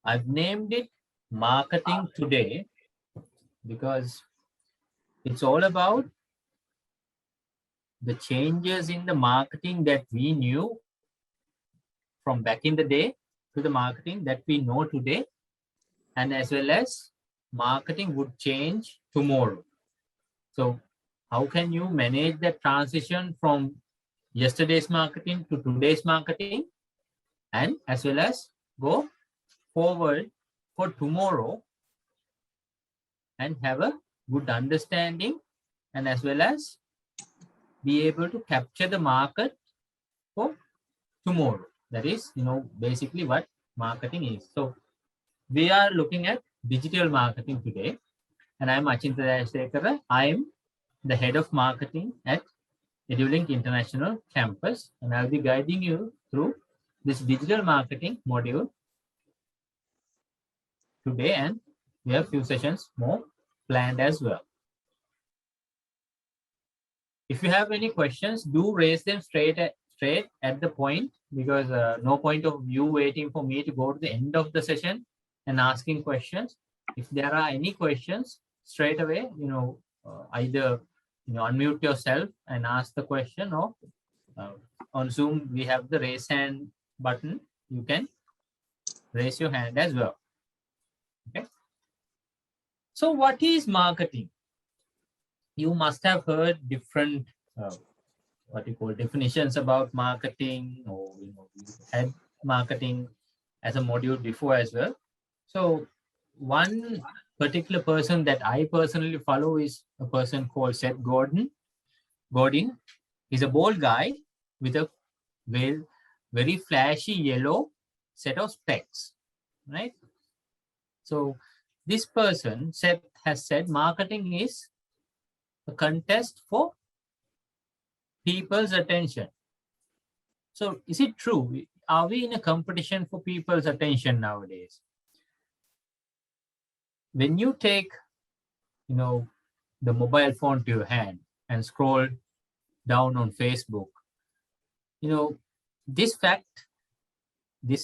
I've named it Marketing Today because it's all about the changes in the marketing that we knew from back in the day to the marketing that we know today, and as well as marketing would change tomorrow. So how can you manage that transition from yesterday's marketing to today's marketing, and as well as go forward for tomorrow and have a good understanding, and as well as be able to capture the market for tomorrow. That is, basically what marketing is. So we are looking at digital marketing today, and I'm Achinta Jayasekara. I'm the head of marketing at Edulink International Campus, and I'll be guiding you through this digital marketing module today, and we have few sessions more planned as well. If you have any questions, do raise them straight at the point, because no point of you waiting for me to go to the end of the session and asking questions. If there are any questions, straight away, either unmute yourself and ask the question, or on Zoom we have the raise hand button. You can raise your hand as well. Okay. So what is marketing? You must have heard different what you call definitions about marketing, or you had marketing as a module before as well. So one particular person that I personally follow is a person called Seth Godin. Godin is a bald guy with a very flashy yellow set of specs, right? So this person has said marketing is a contest for people's attention. So is it true? Are we in a competition for people's attention nowadays? When you take, the mobile phone to your hand and scroll down on Facebook, this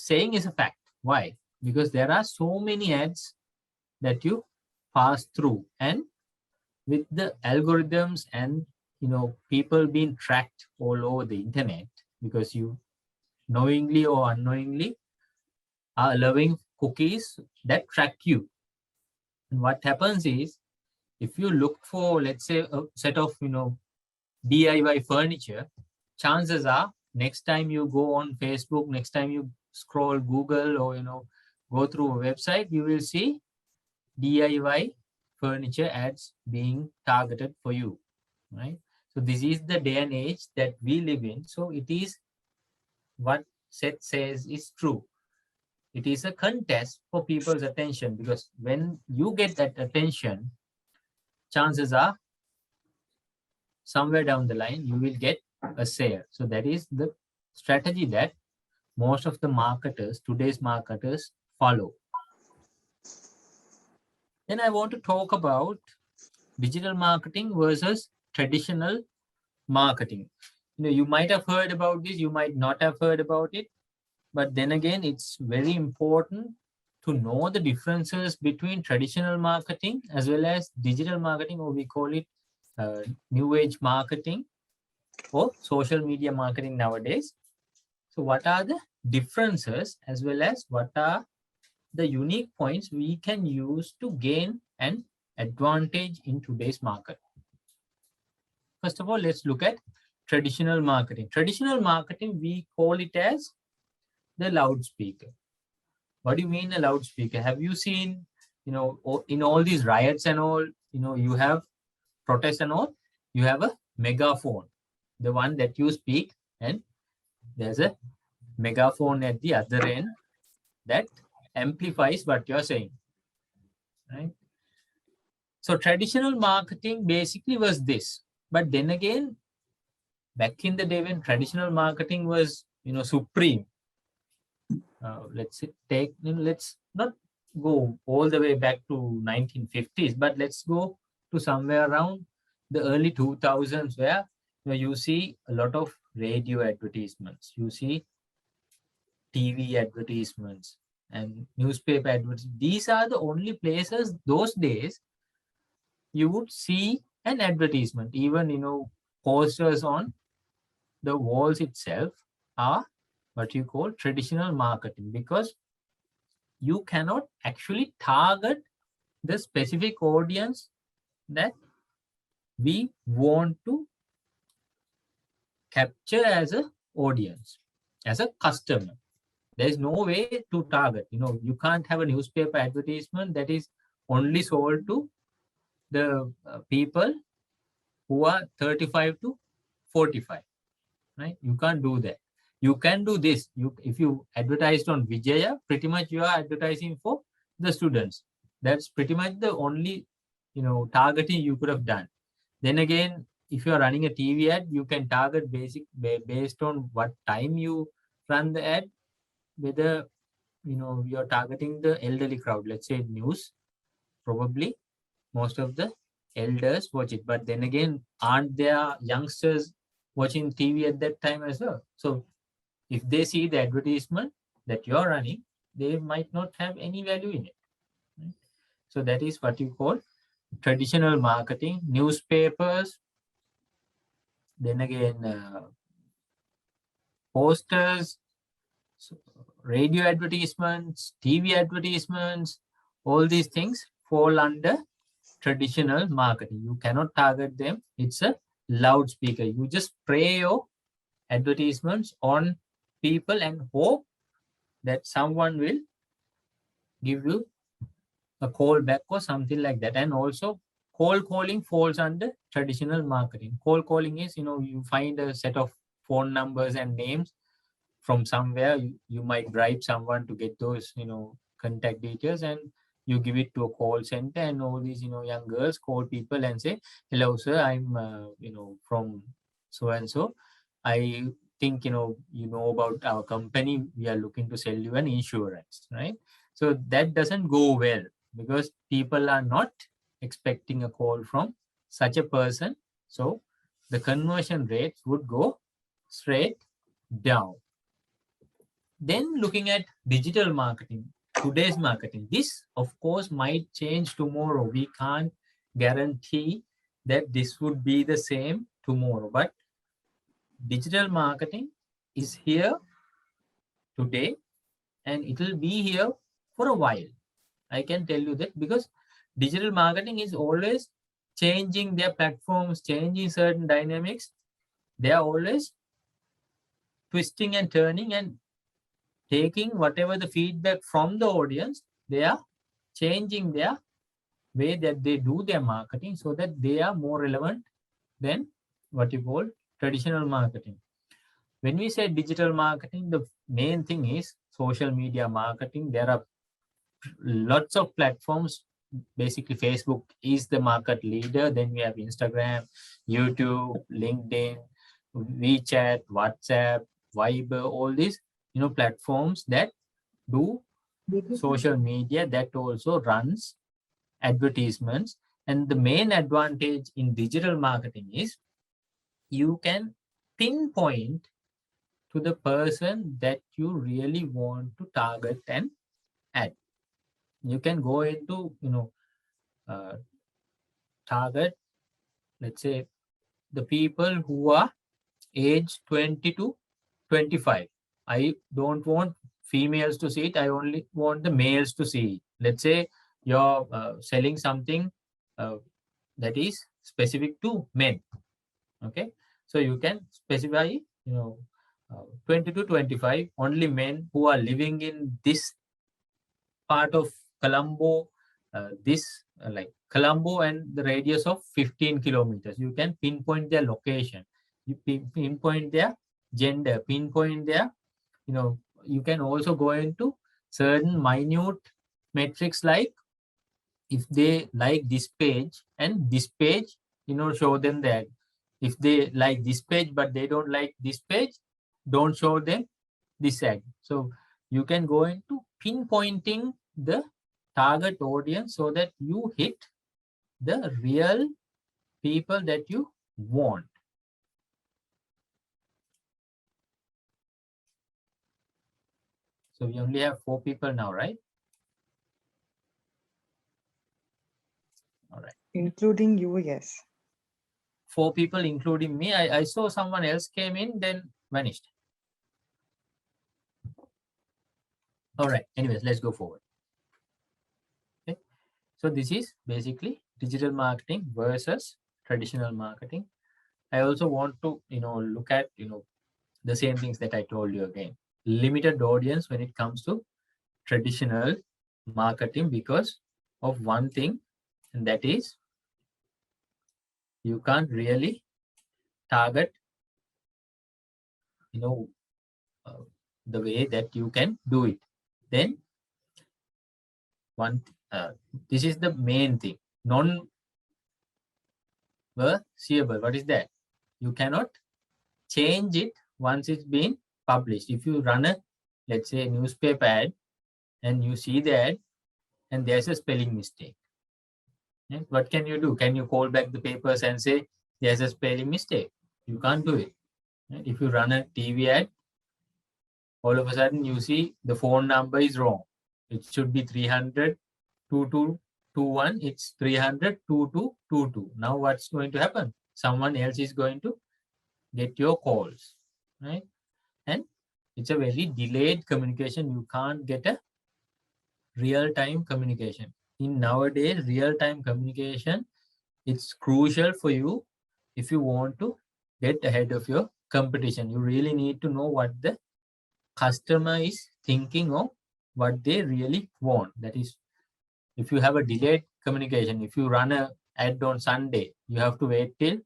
saying is a fact. Why? Because there are so many ads that you pass through, and with the algorithms and people being tracked all over the internet, because you knowingly or unknowingly are allowing cookies that track you. And what happens is, if you look for, let's say, a set of DIY furniture, chances are next time you go on Facebook, next time you scroll Google, or go through a website, you will see DIY furniture ads being targeted for you, right? So this is the day and age that we live in. So it is what Seth says is true. It is a contest for people's attention, because when you get that attention, chances are somewhere down the line you will get a sale. So that is the strategy that most of the marketers, today's marketers, follow. Then I want to talk about digital marketing versus traditional marketing. You might have heard about this, you might not have heard about it, but then again, it's very important to know the differences between traditional marketing as well as digital marketing, or we call it new age marketing or social media marketing nowadays. So what are the differences, as well as what are the unique points we can use to gain an advantage in today's market? First of all, let's look at traditional marketing. Traditional marketing, we call it as the loudspeaker. What do you mean a loudspeaker? Have you seen, in all these riots and all, you have protests and all, you have a megaphone, the one that you speak, and there's a megaphone at the other end that amplifies what you're saying, right? So traditional marketing basically was this. But then again, back in the day when traditional marketing was, supreme, let's not go all the way back to 1950s, but let's go to somewhere around the early 2000s, where you see a lot of radio advertisements, you see TV advertisements, and newspaper advertising. These are the only places those days you would see an advertisement. Even, posters on the walls itself are what you call traditional marketing, because you cannot actually target the specific audience that we want to capture as a audience, as a customer. There's no way to target. You can't have a newspaper advertisement that is only sold to the people who are 35 to 45, right? You can't do that. You can do this. If you advertised on Vijaya, pretty much you are advertising for the students. That's pretty much the only, targeting you could have done. Then again, if you are running a TV ad, you can target based on what time you run the ad, whether, you're targeting the elderly crowd. Let's say news, probably most of the elders watch it. But then again, aren't there youngsters watching TV at that time as well? So if they see the advertisement that you're running, they might not have any value in it. Right? So that is what you call traditional marketing. Newspapers, then again, posters, radio advertisements, TV advertisements, all these things fall under traditional marketing. You cannot target them. It's a loudspeaker. You just spray your advertisements on people and hope that someone will give you a call back or something like that. And also, cold calling falls under traditional marketing. Cold calling is, you find a set of phone numbers and names from somewhere. You might bribe someone to get those, contact details, and you give it to a call center, and all these, young girls call people and say, hello, sir, I'm, from so and so. I think, you know about our company. We are looking to sell you an insurance, right? So that doesn't go well, because people are not expecting a call from such a person. So the conversion rates would go straight down. Then looking at digital marketing, today's marketing, this of course might change tomorrow. We can't guarantee that this would be the same tomorrow, but digital marketing is here today and it will be here for a while. I can tell you that, because digital marketing is always changing their platforms, changing certain dynamics. They are always twisting and turning and taking whatever the feedback from the audience. They are changing their way that they do their marketing so that they are more relevant than what you call traditional marketing. When we say digital marketing, the main thing is social media marketing. There are lots of platforms. Basically, Facebook is the market leader. Then we have Instagram, YouTube, LinkedIn, WeChat, WhatsApp, Viber, all these, platforms that do social media, that also runs advertisements. And the main advantage in digital marketing is you can pinpoint to the person that you really want to target and ad. You can go into, target, let's say, the people who are age 20 to 25. I don't want females to see it. I only want the males to see it. Let's say you're selling something that is specific to men. Okay. So you can specify, 20 to 25, only men who are living in this part of Colombo, like Colombo and the radius of 15 kilometers. You can pinpoint their location. You pinpoint their gender, pinpoint their, you can also go into certain minute metrics, like if they like this page and this page, show them that. If they like this page but they don't like this page, don't show them this ad. So you can go into pinpointing the target audience so that you hit the real people that you want. So So we only have 4 people now, right? All right. Including you, yes. 4 people, including me. I saw someone else came in, then vanished. All right. Anyways, let's go forward. Okay. So this is basically digital marketing versus traditional marketing. I also want to, look at, the same things that I told you again. Limited audience when it comes to traditional marketing because of one thing, and that is you can't really target, the way that you can do it. Then this is the main thing. Non-seeable. What is that? You cannot change it once it's been published. If you run a, let's say, newspaper ad, and you see the ad, and there's a spelling mistake. What can you do? Can you call back the papers and say there's a spelling mistake? You can't do it. If you run a TV ad, all of a sudden you see the phone number is wrong. It should be 300-2221. It's 300-2222. Now what's going to happen? Someone else is going to get your calls, right? And it's a very delayed communication. You can't get a real-time communication. In nowadays, real-time communication, it's crucial for you if you want to get ahead of your competition. You really need to know what the customer is thinking of, what they really want. That is, if you have a delayed communication, if you run a ad on Sunday, you have to wait till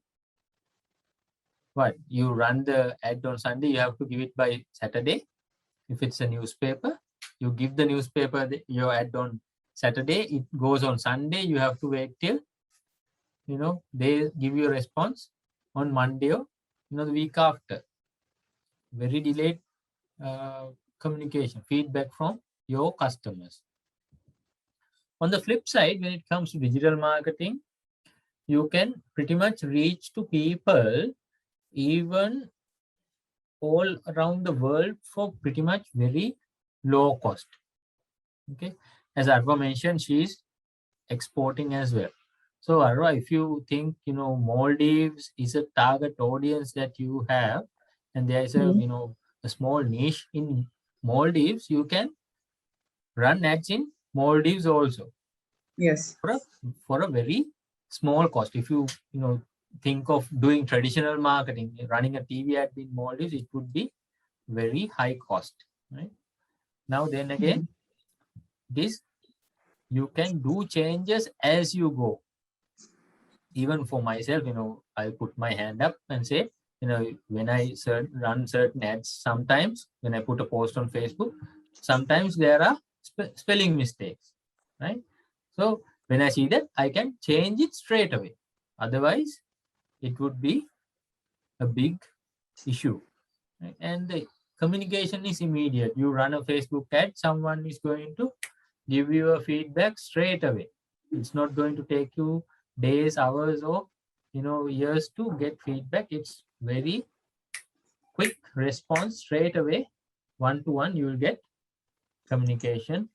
what? You run the ad on Sunday, you have to give it by Saturday. If it's a newspaper, you give the newspaper your ad on Saturday, it goes on Sunday, you have to wait till, they give you a response on Monday or, the week after. Very delayed communication, feedback from your customers. On the flip side, when it comes to digital marketing, you can pretty much reach to people even all around the world for pretty much very low cost. Okay, as Arva mentioned, she's exporting as well. So Arva, if you think Maldives is a target audience that you have, and there is a a small niche in Maldives, you can run ads in Maldives also. Yes. For a very small cost. If you think of doing traditional marketing, running a TV ad in Maldives, it would be very high cost, right? Now then again, this you can do changes as you go. Even for myself, I put my hand up and say, when I run certain ads, sometimes when I put a post on Facebook, sometimes there are spelling mistakes, right? So when I see that, I can change it straight away. Otherwise, it would be a big issue, right? And the communication is immediate. You run a Facebook ad, someone is going to give you a feedback straight away. It's not going to take you days, hours, or years to get feedback. It's very quick response straight away. One-to-one, you will get communication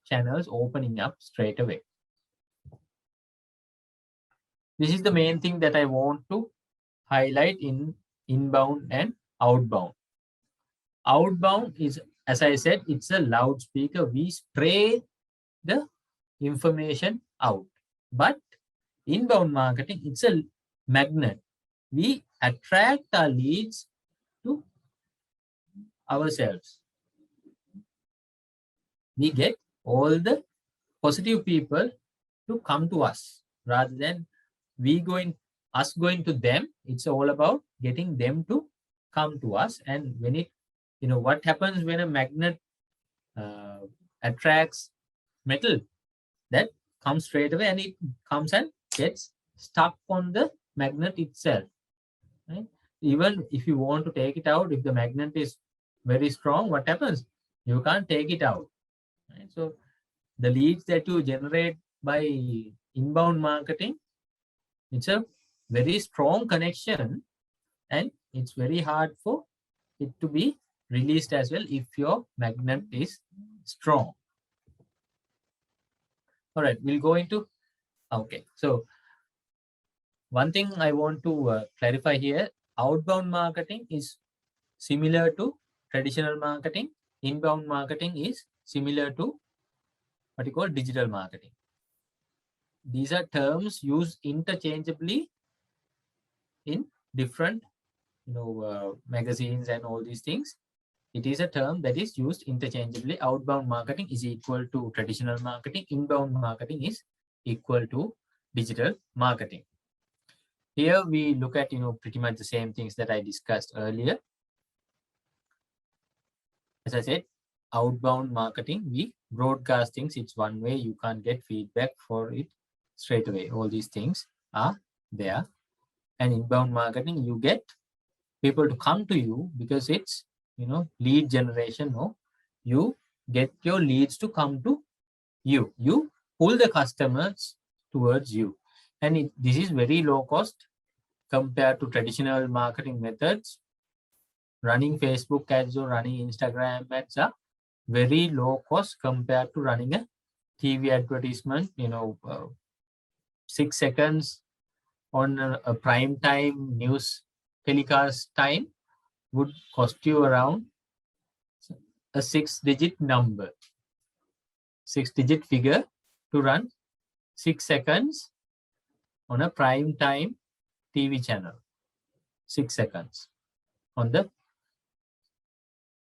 channels opening up straight away. This is the main thing that I want to highlight in inbound and outbound. Outbound is, as I said, it's a loudspeaker. We spray the information out. But inbound marketing, it's a magnet. We attract our leads to ourselves. We get all the positive people to come to us rather than us going to them. It's all about getting them to come to us. And when it, what happens when a magnet attracts metal, that comes straight away and it comes and gets stuck on the magnet itself, right? Even if you want to take it out, if the magnet is very strong, what happens? You can't take it out, right? So the leads that you generate by inbound marketing, it's a very strong connection, and it's very hard for it to be released as well if your magnet is strong. All right, we'll go into, okay. So one thing I want to clarify here, outbound marketing is similar to traditional marketing. Inbound marketing is similar to what you call digital marketing. These are terms used interchangeably in different magazines and all these things. It is a term that is used interchangeably. Outbound marketing is equal to traditional marketing. Inbound marketing is equal to digital marketing. Here we look at pretty much the same things that I discussed earlier. As I said, outbound marketing, we broadcast things. It's one way. You can't get feedback for it straight away. All these things are there. And inbound marketing, you get people to come to you because it's lead generation. No, you get your leads to come to you. You pull the customers towards you, and this is very low cost compared to traditional marketing methods. Running Facebook ads or running Instagram ads are very low cost compared to running a TV advertisement. 6 seconds on a prime time news telecast time would cost you around a 6-digit number, 6-digit figure to run 6 seconds on a prime time TV channel. 6 seconds on the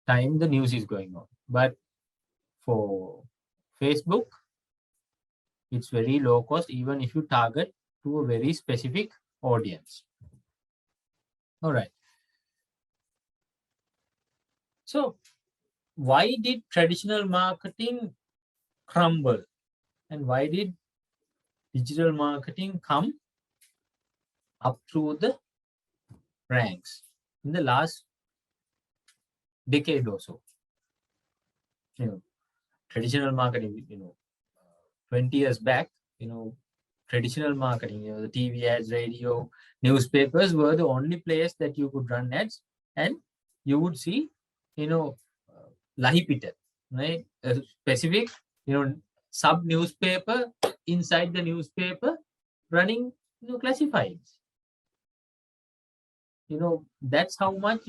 time the news is going on. But for Facebook, it's very low cost, even if you target to a very specific audience. All right. So why did traditional marketing crumble and why did digital marketing come up through the ranks in the last decade or so? Traditional marketing, 20 years back, traditional marketing, the TV ads, radio, newspapers were the only place that you could run ads, and you would see, Lahipita, right? A specific, sub newspaper inside the newspaper running, classifieds. That's how much,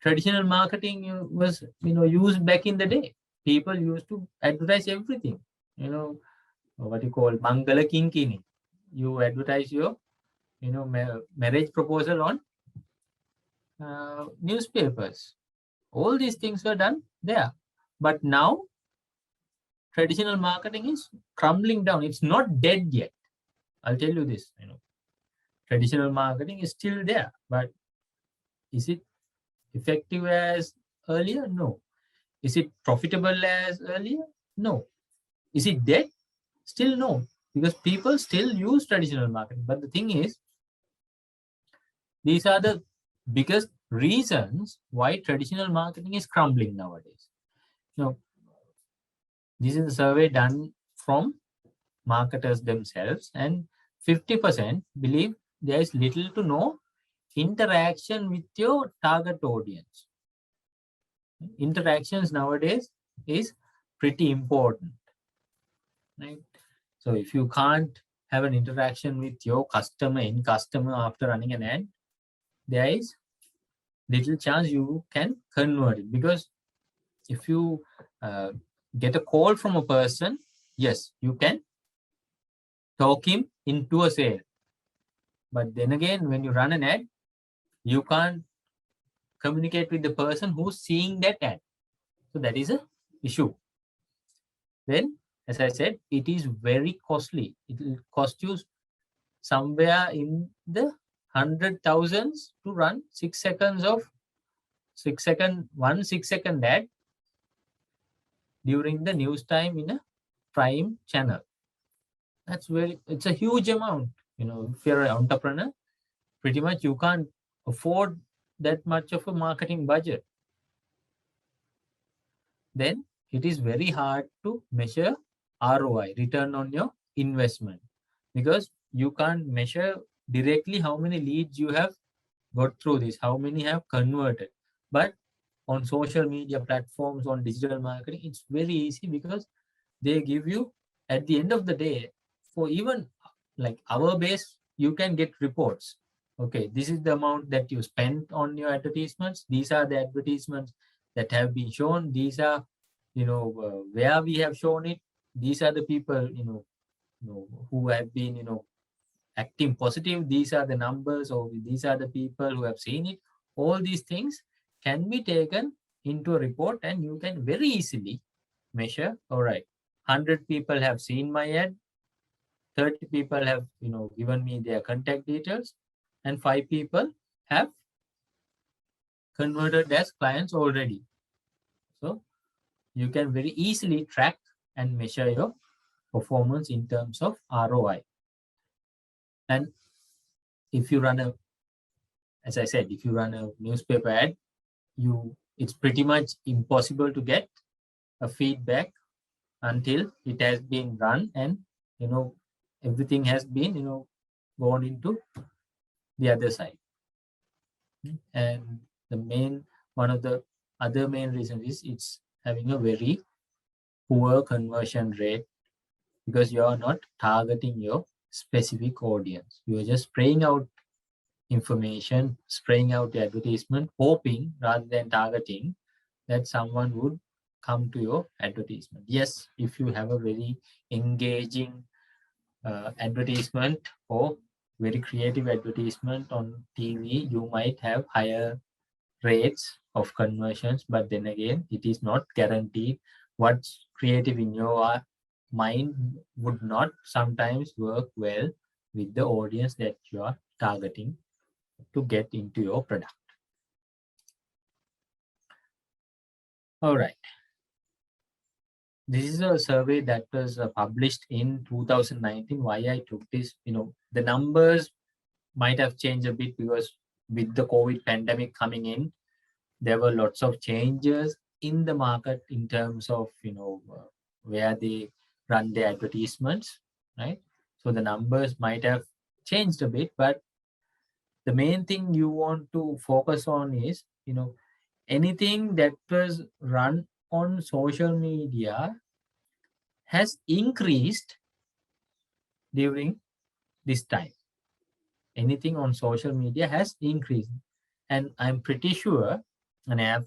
traditional marketing was, used back in the day. People used to advertise everything, what you call Mangala Kinkini. You advertise your, marriage proposal on newspapers. All these things were done there. But now, traditional marketing is crumbling down. It's not dead yet. I'll tell you this, traditional marketing is still there, but is it effective as earlier? No. Is it profitable as earlier? No. Is it dead? Still no, because people still use traditional marketing. But the thing is, these are the biggest reasons why traditional marketing is crumbling nowadays. This is a survey done from marketers themselves, and 50% believe there is little to no interaction with your target audience. Interactions nowadays is pretty important, right? So if you can't have an interaction with your customer after running an ad, there is little chance you can convert it, because if you get a call from a person, yes, you can talk him into a sale. But then again, when you run an ad, you can't communicate with the person who's seeing that ad. So that is an issue. Then, as I said, it is very costly. It will cost you somewhere in the 100,000s to run 6 seconds of 6 second ad during the news time in a prime channel. It's a huge amount. If you're an entrepreneur, pretty much you can't afford that much of a marketing budget. Then it is very hard to measure ROI, return on your investment, because you can't measure directly how many leads you have got through this, how many have converted. But on social media platforms, on digital marketing, it's very easy because they give you at the end of the day, for even like our base, you can get reports. Okay, this is the amount that you spent on your advertisements. These are the advertisements that have been shown. These are, where we have shown it. These are the people, who have been, acting positive. These are the numbers, or these are the people who have seen it. All these things can be taken into a report, and you can very easily measure. All right, 100 people have seen my ad, 30 people have given me their contact details, and 5 people have converted as clients already. So you can very easily track and measure your performance in terms of ROI. And if you run a, as I said, if you run a newspaper ad, it's pretty much impossible to get a feedback until it has been run and everything has been gone into the other side. And one of the other main reasons is it's having a very poor conversion rate, because you are not targeting your specific audience. You are just spraying out information, spraying out the advertisement, hoping rather than targeting that someone would come to your advertisement. Yes, if you have a very engaging advertisement or very creative advertisement on TV, you might have higher rates of conversions, but then again, it is not guaranteed. What's creative in your mind would not sometimes work well with the audience that you are targeting to get into your product. All right. This is a survey that was published in 2019. Why I took this, the numbers might have changed a bit because with the COVID pandemic coming in, there were lots of changes in the market in terms of, where they run their advertisements, right? So the numbers might have changed a bit, but the main thing you want to focus on is, anything that was run on social media has increased during this time. Anything on social media has increased. And I'm pretty sure, and I have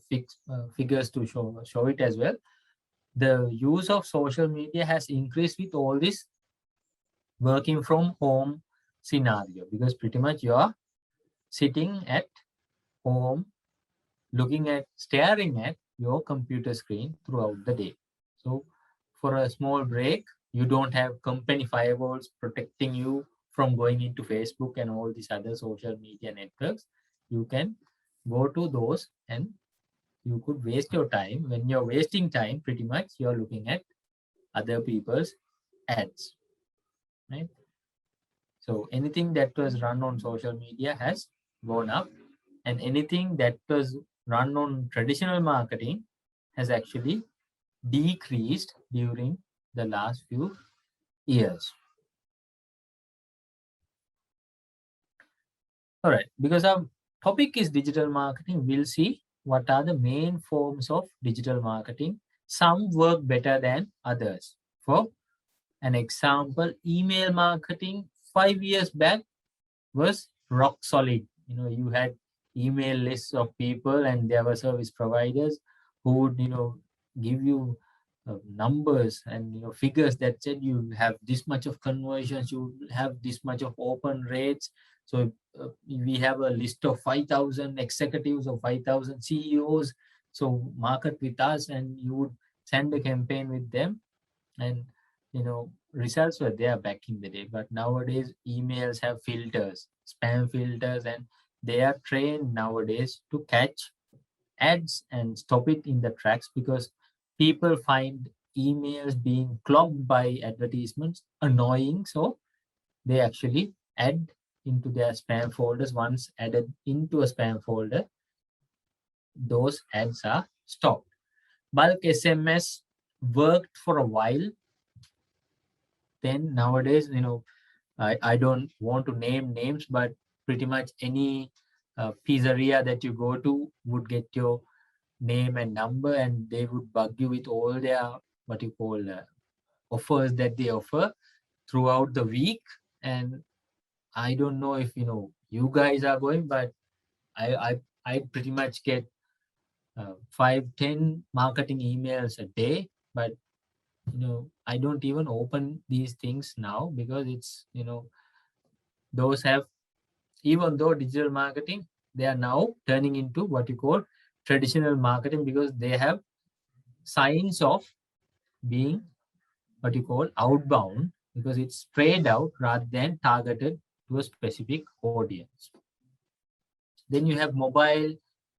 figures to show it as well, the use of social media has increased with all this working from home scenario, because pretty much you're sitting at home staring at your computer screen throughout the day. So for a small break, you don't have company firewalls protecting you from going into Facebook and all these other social media networks. You can go to those and you could waste your time. When you're wasting time, pretty much you're looking at other people's ads, right? So anything that was run on social media has gone up, and anything that was run on traditional marketing has actually decreased during the last few years. All right, because our topic is digital marketing, we'll see what are the main forms of digital marketing. Some work better than others. For an example, email marketing 5 years back was rock solid. You had email lists of people, and there were service providers who would give you numbers and figures that said you have this much of conversions, you have this much of open rates. So we have a list of 5,000 executives or 5,000 CEOs, so market with us, and you would send a campaign with them, and results were there back in the day. But nowadays emails have filters, spam filters, and they are trained nowadays to catch ads and stop it in the tracks, because people find emails being clogged by advertisements annoying, so they actually add into their spam folders. Once added into a spam folder, those ads are stopped. Bulk SMS worked for a while. Then nowadays, I don't want to name names, but pretty much any pizzeria that you go to would get your name and number, and they would bug you with all their what you call offers that they offer throughout the week. And I don't know if you guys are going, but I pretty much get 5-10 marketing emails a day. But I don't even open these things now, because it's those have, even though digital marketing, they are now turning into what you call traditional marketing, because they have signs of being what you call outbound, because it's spread out rather than targeted to a specific audience. Then you have mobile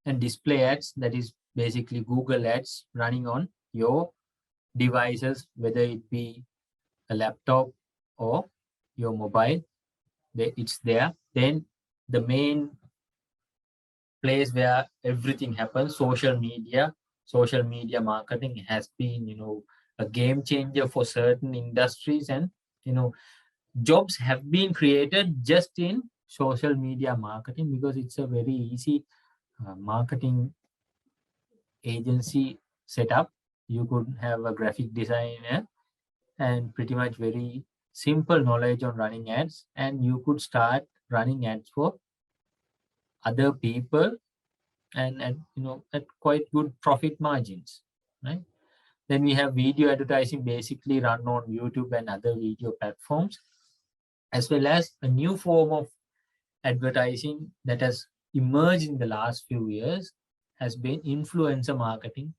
and display ads, that is basically Google ads running on your devices, whether it be a laptop or your mobile. It's there. Then the main place where everything happens, social media marketing has been a game changer for certain industries. And jobs have been created just in social media marketing, because it's a very easy marketing agency setup. You could have a graphic designer and pretty much very simple knowledge on running ads, and you could start running ads for other people, and at quite good profit margins, right? Then we have video advertising, basically run on YouTube and other video platforms, as well as a new form of advertising that has emerged in the last few years has been influencer marketing.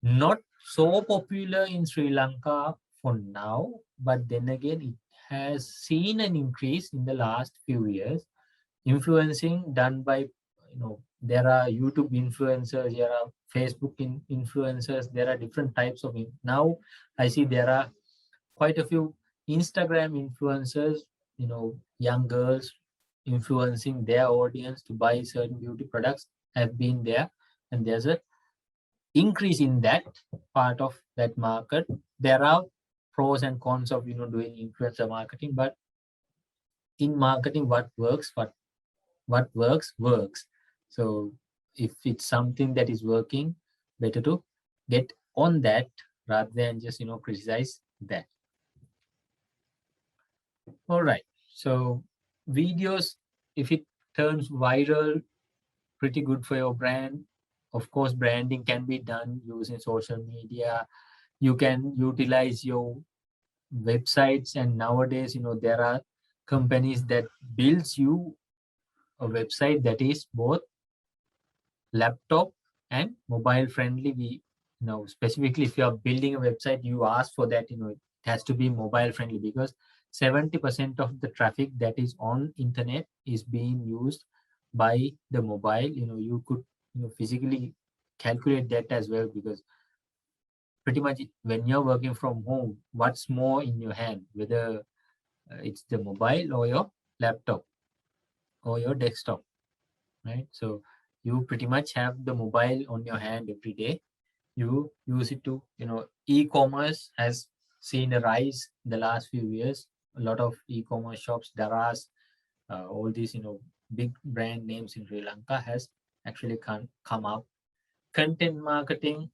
Not so popular in Sri Lanka for now, but then again, it has seen an increase in the last few years. Influencing done by, there are YouTube influencers, there are Facebook influencers, there are different types of now I see there are quite a few Instagram influencers, young girls influencing their audience to buy certain beauty products have been there, and there's a increase in that part of that market. There are pros and cons of doing influencer marketing, but in marketing, what works. So if it's something that is working, better to get on that rather than just criticize that. All right, so videos, if it turns viral, pretty good for your brand. Of course, branding can be done using social media. You can utilize your websites, and nowadays there are companies that builds you a website that is both laptop and mobile friendly. We specifically, if you are building a website, you ask for that it has to be mobile friendly, because 70% of the traffic that is on internet is being used by the mobile. You could physically calculate that as well, because pretty much when you're working from home, what's more in your hand, whether it's the mobile or your laptop or your desktop, right? So you pretty much have the mobile on your hand every day. You use it to e-commerce has seen a rise in the last few years. A lot of e-commerce shops, Daras, all these big brand names in Sri Lanka has actually come up. Content marketing,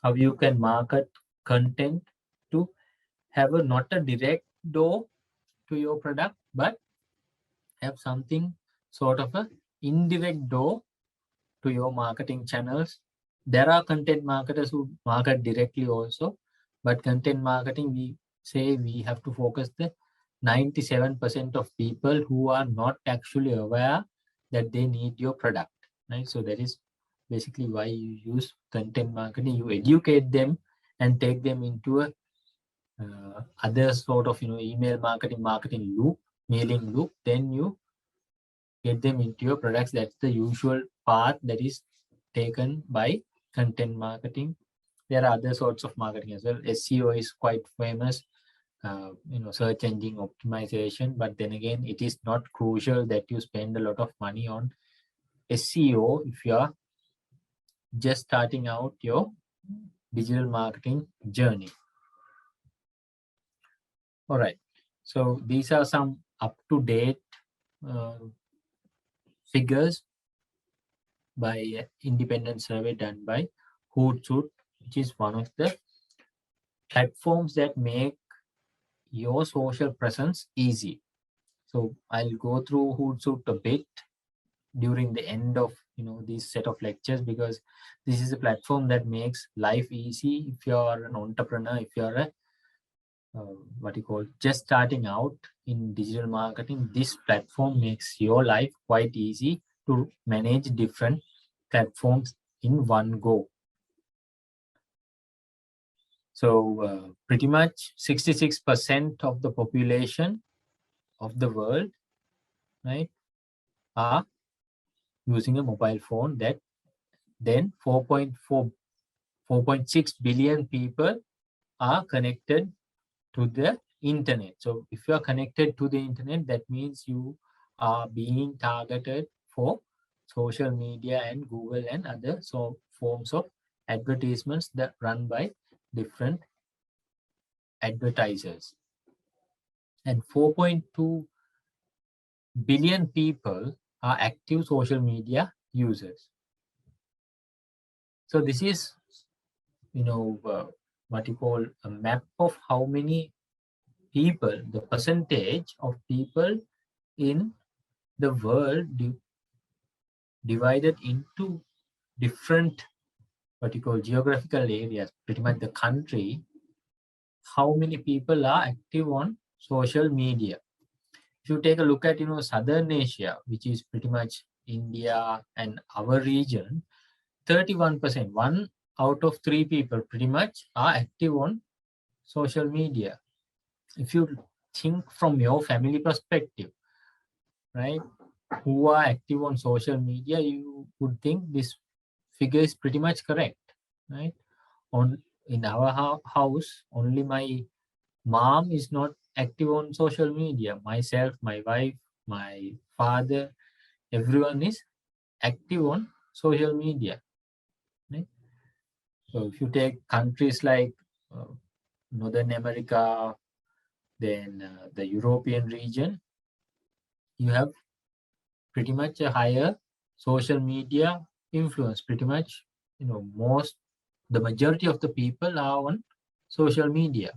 how you can market content to have not a direct door to your product, but have something sort of a indirect door to your marketing channels. There are content marketers who market directly also, but content marketing, we say we have to focus the 97% of people who are not actually aware that they need your product, right? So that is basically why you use content marketing. You educate them and take them into a other sort of email marketing loop, mailing loop. Then you get them into your products. That's the usual path that is taken by content marketing. There are other sorts of marketing as well. SEO is quite famous, search engine optimization, but then again, it is not crucial that you spend a lot of money on SEO if you are just starting out your digital marketing journey. All right, so these are some up-to-date figures by an independent survey done by Hootsuite, which is one of the platforms that make your social presence easy. So I'll go through Hootsuite a bit during the end of this set of lectures, because this is a platform that makes life easy if you're an entrepreneur, if you're a what you call just starting out in digital marketing. This platform makes your life quite easy to manage different platforms in one go. So pretty much 66% of the population of the world, right, are using a mobile phone. That then 4.6 billion people are connected to the internet. So if you are connected to the internet, that means you are being targeted for social media and Google and other forms of advertisements that run by different advertisers. And 4.2 billion people are active social media users. So this is what you call a map of how many people, the percentage of people in the world divided into different what you call geographical areas, pretty much the country, how many people are active on social media. If you take a look at Southern Asia, which is pretty much India and our region, 31%, 1 out of 3 people pretty much are active on social media. If you think from your family perspective, right, who are active on social media, you would think this figure is pretty much correct, right? In our house, only my mom is not active on social media. Myself, my wife, my father, everyone is active on social media, right? So if you take countries like Northern America, then the European region, you have pretty much a higher social media influence. Pretty much, the majority of the people are on social media.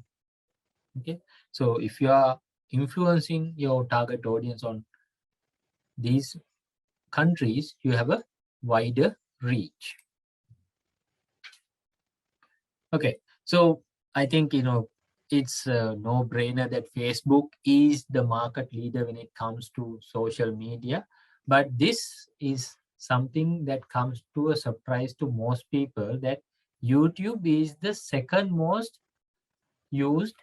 Okay, so if you are influencing your target audience on these countries, you have a wider reach. Okay, so I think it's a no-brainer that Facebook is the market leader when it comes to social media, but this is something that comes to a surprise to most people, that YouTube is the second most used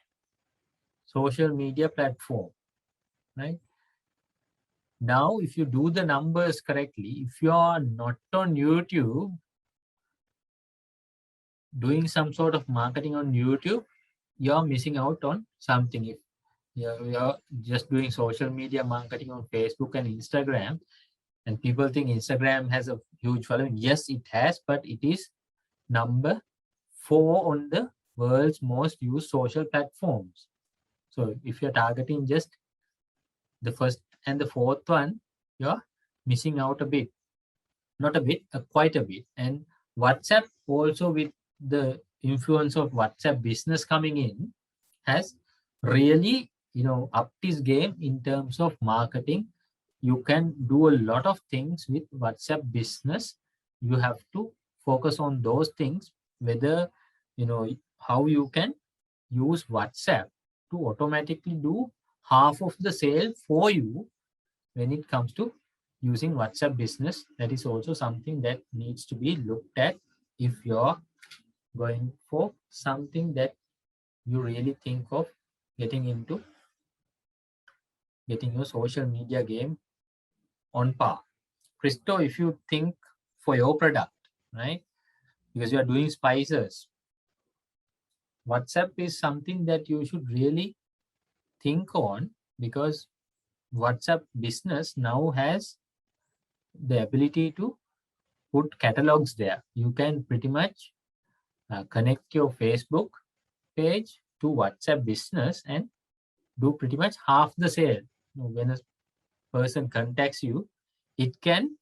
social media platform, right? Now, if you do the numbers correctly, if you are not on YouTube, doing some sort of marketing on YouTube, you're missing out on something. If you're just doing social media marketing on Facebook and Instagram, and people think Instagram has a huge following. Yes, it has, but it is number 4 on the world's most used social platforms. So if you're targeting just the first and the fourth one, you're missing out a bit. Not a bit, quite a bit. And WhatsApp also, with the influence of WhatsApp business coming in, has really upped his game in terms of marketing. You can do a lot of things with WhatsApp business. You have to focus on those things, whether how you can use WhatsApp to automatically do half of the sale for you when it comes to using WhatsApp business. That is also something that needs to be looked at if you're going for something that you really think of getting into, getting your social media game on par. Christo, if you think for your product, right, because you are doing spices, WhatsApp is something that you should really think on, because WhatsApp business now has the ability to put catalogs there. You can pretty much connect your Facebook page to WhatsApp business and do pretty much half the sale. When a person contacts you, it can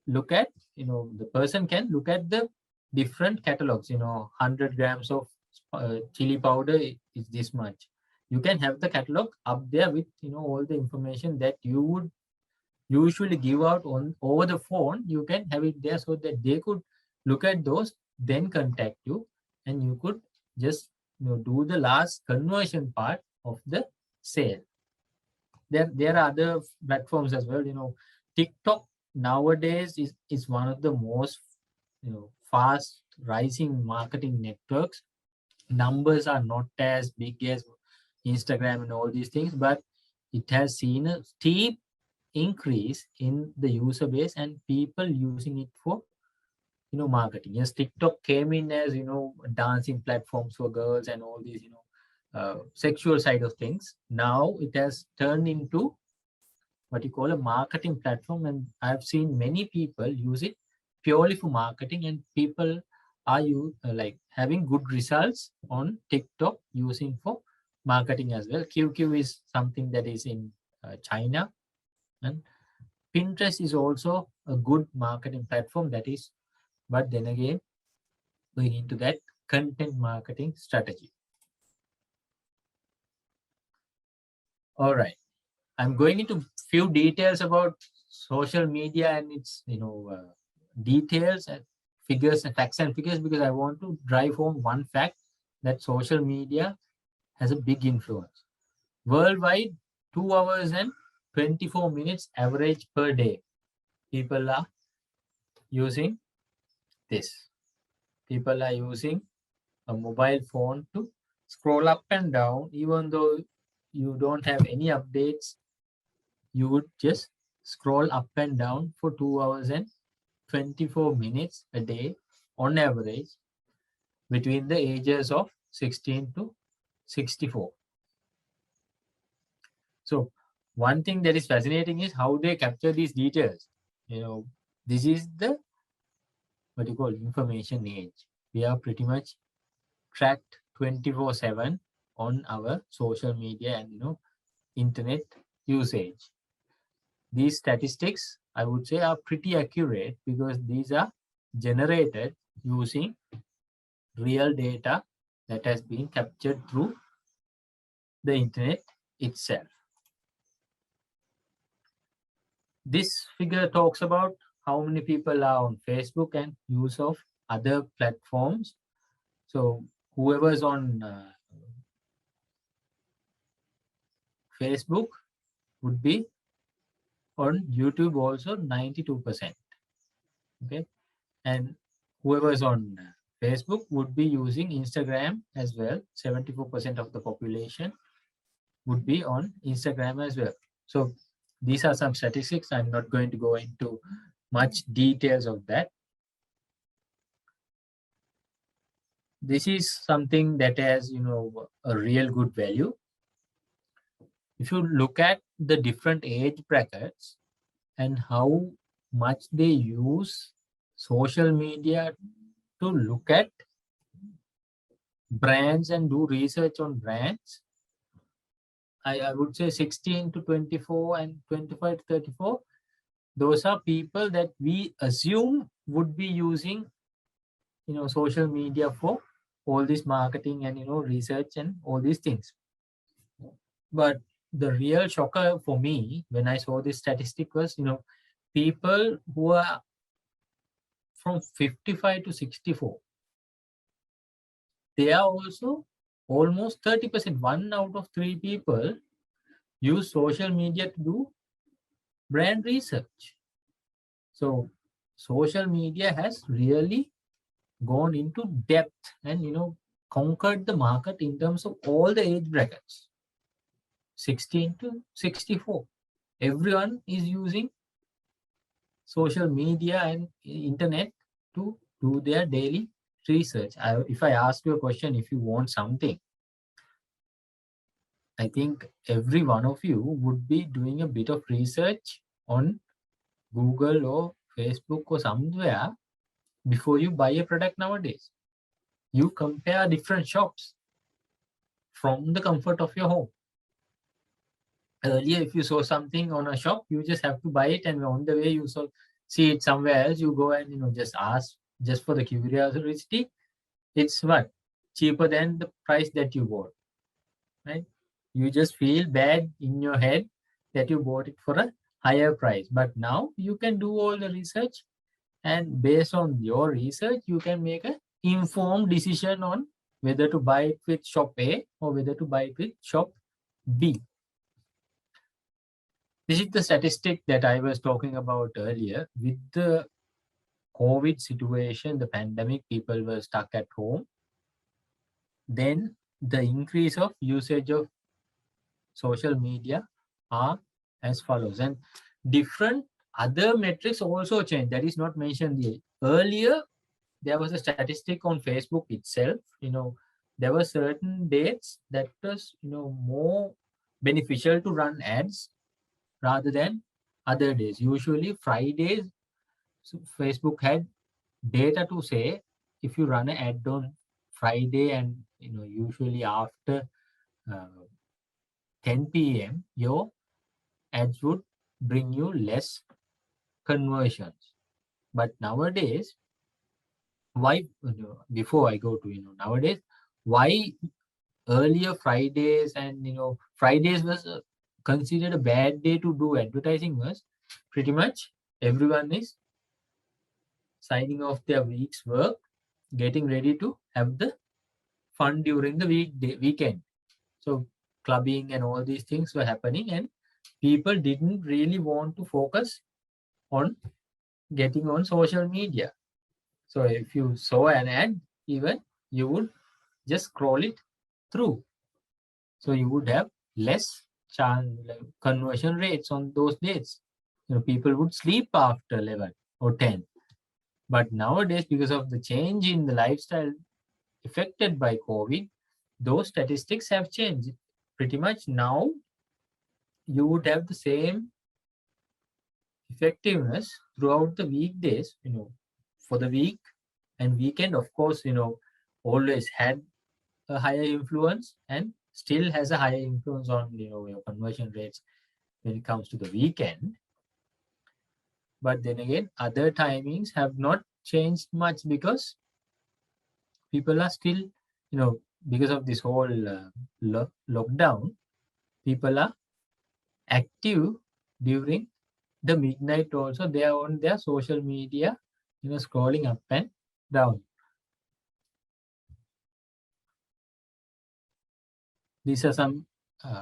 look at, the person can look at the different catalogs. 100 grams of chili powder is this much. You can have the catalog up there with all the information that you would usually give out on over the phone. You can have it there so that they could look at those, then contact you, and you could just do the last conversion part of the sale. There are other platforms as well. TikTok nowadays is one of the most fast rising marketing networks. Numbers are not as big as Instagram and all these things, but it has seen a steep increase in the user base and people using it for marketing. Yes, TikTok came in as dancing platforms for girls and all these sexual side of things. Now it has turned into what you call a marketing platform, and I've seen many people use it purely for marketing, and people are like having good results on TikTok using for marketing as well. QQ is something that is in China, and Pinterest is also a good marketing platform, that is, but then again, going into that content marketing strategy. All right. I'm going into few details about social media and its, details and figures and facts and figures, because I want to drive home one fact, that social media has a big influence. Worldwide, 2 hours and 24 minutes average per day. People are using this. People are using a mobile phone to scroll up and down. Even though you don't have any updates, you would just scroll up and down for 2 hours and 24 minutes a day on average between the ages of 16 to 64. So one thing that is fascinating is how they capture these details. This is the what you call information age. We are pretty much tracked 24/7 on our social media and internet usage. These statistics, I would say, are pretty accurate because these are generated using real data that has been captured through the internet itself. This figure talks about how many people are on Facebook and use of other platforms. So whoever's on Facebook would be on YouTube also 92%. Okay, and whoever's on Facebook would be using Instagram as well. 74% of the population would be on Instagram as well. So these are some statistics. I'm not going to go into much details of that. This is something that has a real good value. If you look at the different age brackets and how much they use social media to look at brands and do research on brands, I would say 16 to 24 and 25 to 34, those are people that we assume would be using social media for all this marketing and research and all these things. But the real shocker for me when I saw this statistic was people who are from 55 to 64, they are also almost 30%. 1 out of 3 people use social media to do brand research. So social media has really gone into depth and conquered the market in terms of all the age brackets. 16 to 64, everyone is using social media and internet to do their daily research. If I ask you a question, if you want something, I think every one of you would be doing a bit of research on Google or Facebook or somewhere before you buy a product nowadays. You compare different shops from the comfort of your home. Earlier, if you saw something on a shop, you just have to buy it, and on the way you saw see it somewhere else, you go and just ask just for the curiosity. It's what? Cheaper than the price that you bought, right? You just feel bad in your head that you bought it for a higher price. But now you can do all the research, and based on your research, you can make an informed decision on whether to buy it with shop A or whether to buy it with shop B. This is the statistic that I was talking about earlier. With the COVID situation, the pandemic, people were stuck at home. Then the increase of usage of social media are as follows. And different other metrics also change. That is not mentioned here. Earlier, there was a statistic on Facebook itself. There were certain dates that was more beneficial to run ads rather than other days. Usually Fridays, so Facebook had data to say if you run an ad on Friday and usually after 10 p.m. your ads would bring you less conversions. But nowadays, why before I go to nowadays, why earlier Fridays and Fridays was considered a bad day to do advertising was pretty much everyone is signing off their week's work, getting ready to have the fun during the weekend. So clubbing and all these things were happening, and people didn't really want to focus on getting on social media. So if you saw an ad, even you would just scroll it through. So you would have less conversion rates on those days. People would sleep after 11 or 10. But nowadays, because of the change in the lifestyle affected by COVID, those statistics have changed. Pretty much now, you would have the same effectiveness throughout the weekdays, for the week and weekend, of course, always had a higher influence and still has a higher influence on, your conversion rates when it comes to the weekend. But then again, other timings have not changed much because people are still, because of this whole lockdown, people are active during the midnight also. They are on their social media, scrolling up and down. These are some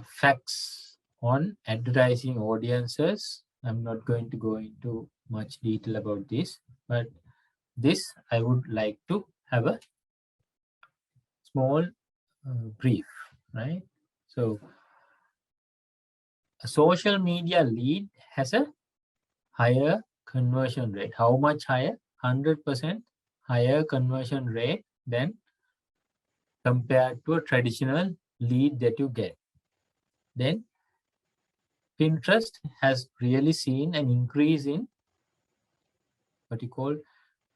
facts on advertising audiences. I'm not going to go into much detail about this, but this I would like to have a small brief, right? So a social media lead has a higher conversion rate. How much higher? 100% higher conversion rate than compared to a traditional lead that you get. Then Pinterest has really seen an increase in what you call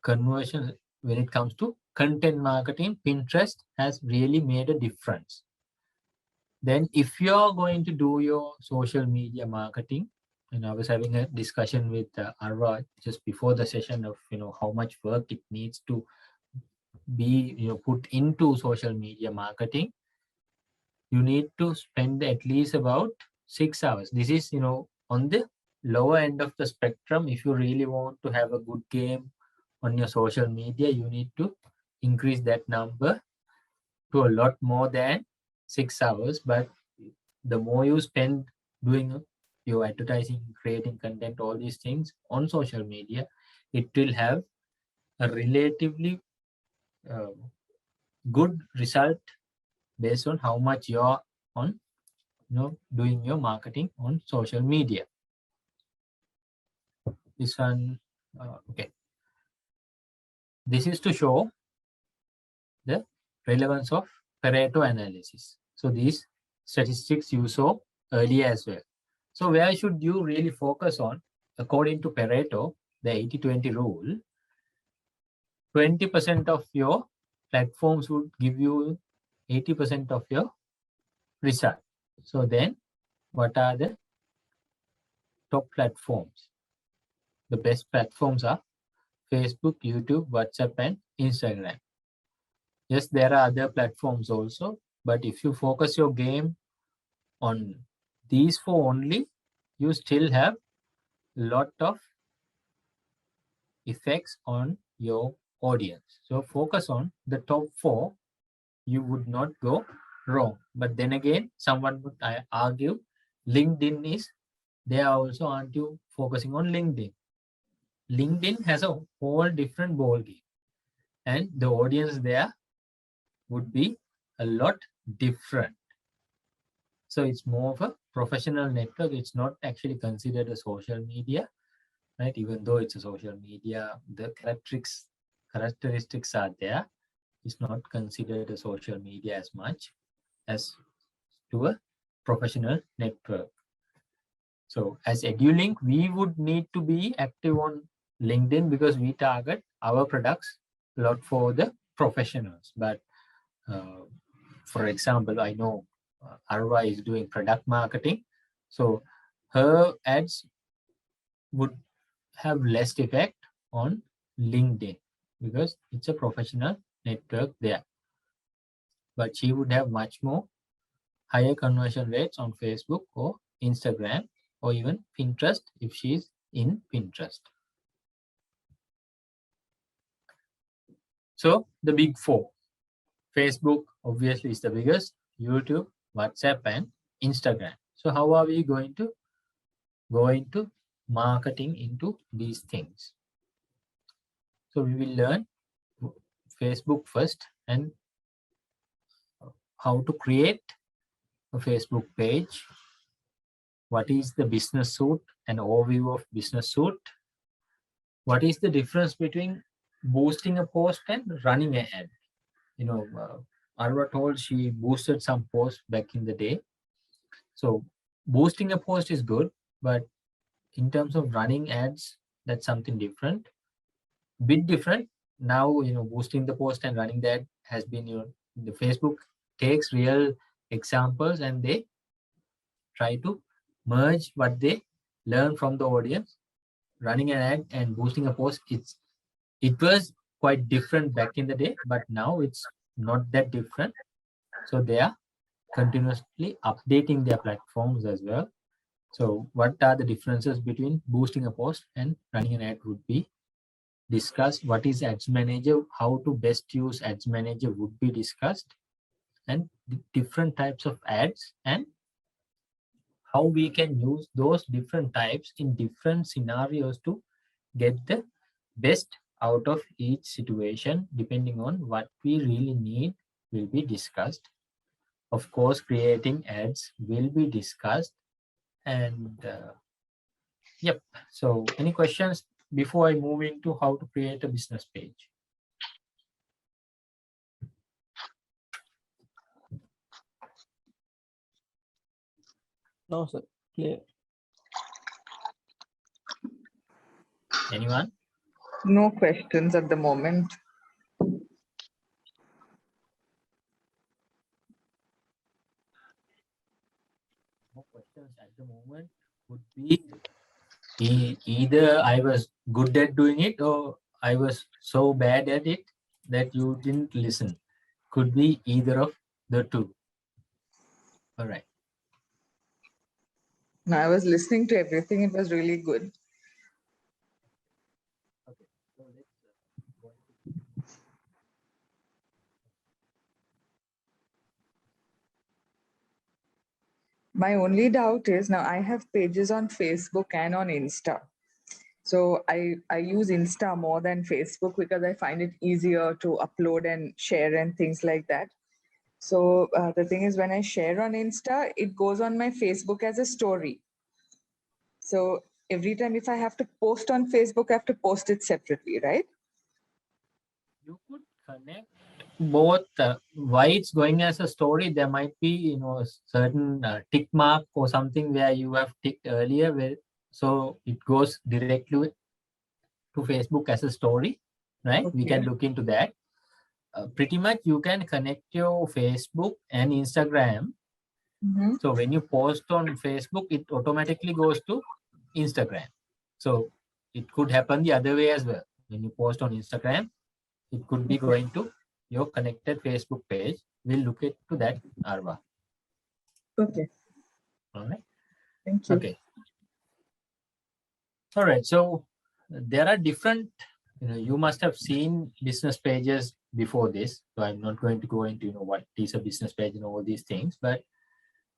conversion when it comes to content marketing. Pinterest has really made a difference. Then if you're going to do your social media marketing, and I was having a discussion with Arva just before the session of how much work it needs to be put into social media marketing. You need to spend at least about 6 hours. This is on the lower end of the spectrum. If you really want to have a good game on your social media, you need to increase that number to a lot more than 6 hours. But the more you spend doing your advertising, creating content, all these things on social media, it will have a relatively good result based on how much you're on doing your marketing on social media. This one, okay. This is to show the relevance of Pareto analysis. So these statistics you saw earlier as well. So where should you really focus on? According to Pareto, the 80-20 rule, 20% of your platforms would give you 80% of your result. So then what are the top platforms? the best platforms are Facebook, YouTube, WhatsApp, and Instagram. Yes, there are other platforms also, but if you focus your game on these four only, you still have a lot of effects on your audience. So focus on the top four, you would not go wrong. But then again, someone would argue LinkedIn is there also, aren't you focusing on LinkedIn? LinkedIn has a whole different ball game, and the audience there would be a lot different. So it's more of a professional network. It's not actually considered a social media, right? Even though it's a social media, the characteristics are there. It's not considered a social media as much as to a professional network. So as Edulink, we would need to be active on LinkedIn because we target our products a lot for the professionals. But for example, I know Arwa is doing product marketing. So her ads would have less effect on LinkedIn because it's a professional network there. But she would have much more higher conversion rates on Facebook or Instagram or even Pinterest if she's in Pinterest. So the big four. Facebook obviously is the biggest, YouTube, WhatsApp, and Instagram. So how are we going to go into marketing into these things? So we will learn Facebook first and how to create a Facebook page. What is the business suite? An overview of business suite. What is the difference between boosting a post and running an ad? You know, Arwa told she boosted some posts back in the day. So boosting a post is good, but in terms of running ads, that's something different. Bit different. Now, you know, boosting the post and running that has been, you know, the Facebook takes real examples and they try to merge what they learn from the audience. Running an ad and boosting a post, it was quite different back in the day, but now it's not that different. So they are continuously updating their platforms as well. So what are the differences between boosting a post and running an ad would be discussed. What is ads manager, how to best use ads manager would be discussed, and the different types of ads and how we can use those different types in different scenarios to get the best out of each situation depending on what we really need will be discussed. Of course, creating ads will be discussed. And yep, so any questions before I move into how to create a business page? No, sir. Clear. Anyone? No questions at the moment. No questions at the moment. Would be either I was good at doing it or I was so bad at it that you didn't listen. Could be either of the two. All right. No, I was listening to everything. It was really good. Okay. So let's go into My only doubt is now I have pages on Facebook and on Insta. So I use Insta more than Facebook because I find it easier to upload and share and things like that. So the thing is, when I share on Insta, it goes on my Facebook as a story. So every time if I have to post on Facebook, I have to post it separately, right? you could connect both. Why it's going as a story, there might be, you know, a certain tick mark or something where you have ticked earlier, where so it goes directly to Facebook as a story, right? We can Okay. look into that. Pretty much you can connect your Facebook and Instagram. Mhm. So when you post on Facebook, it automatically goes to Instagram. So it could happen the other way as well. When you post on Instagram, it could be going to your connected Facebook page. We'll look into that, Arva. Okay. All right. Thank you. Okay. All right. So there are different, you must have seen business pages before this. So I'm not going to go into, what is a business page and all these things, but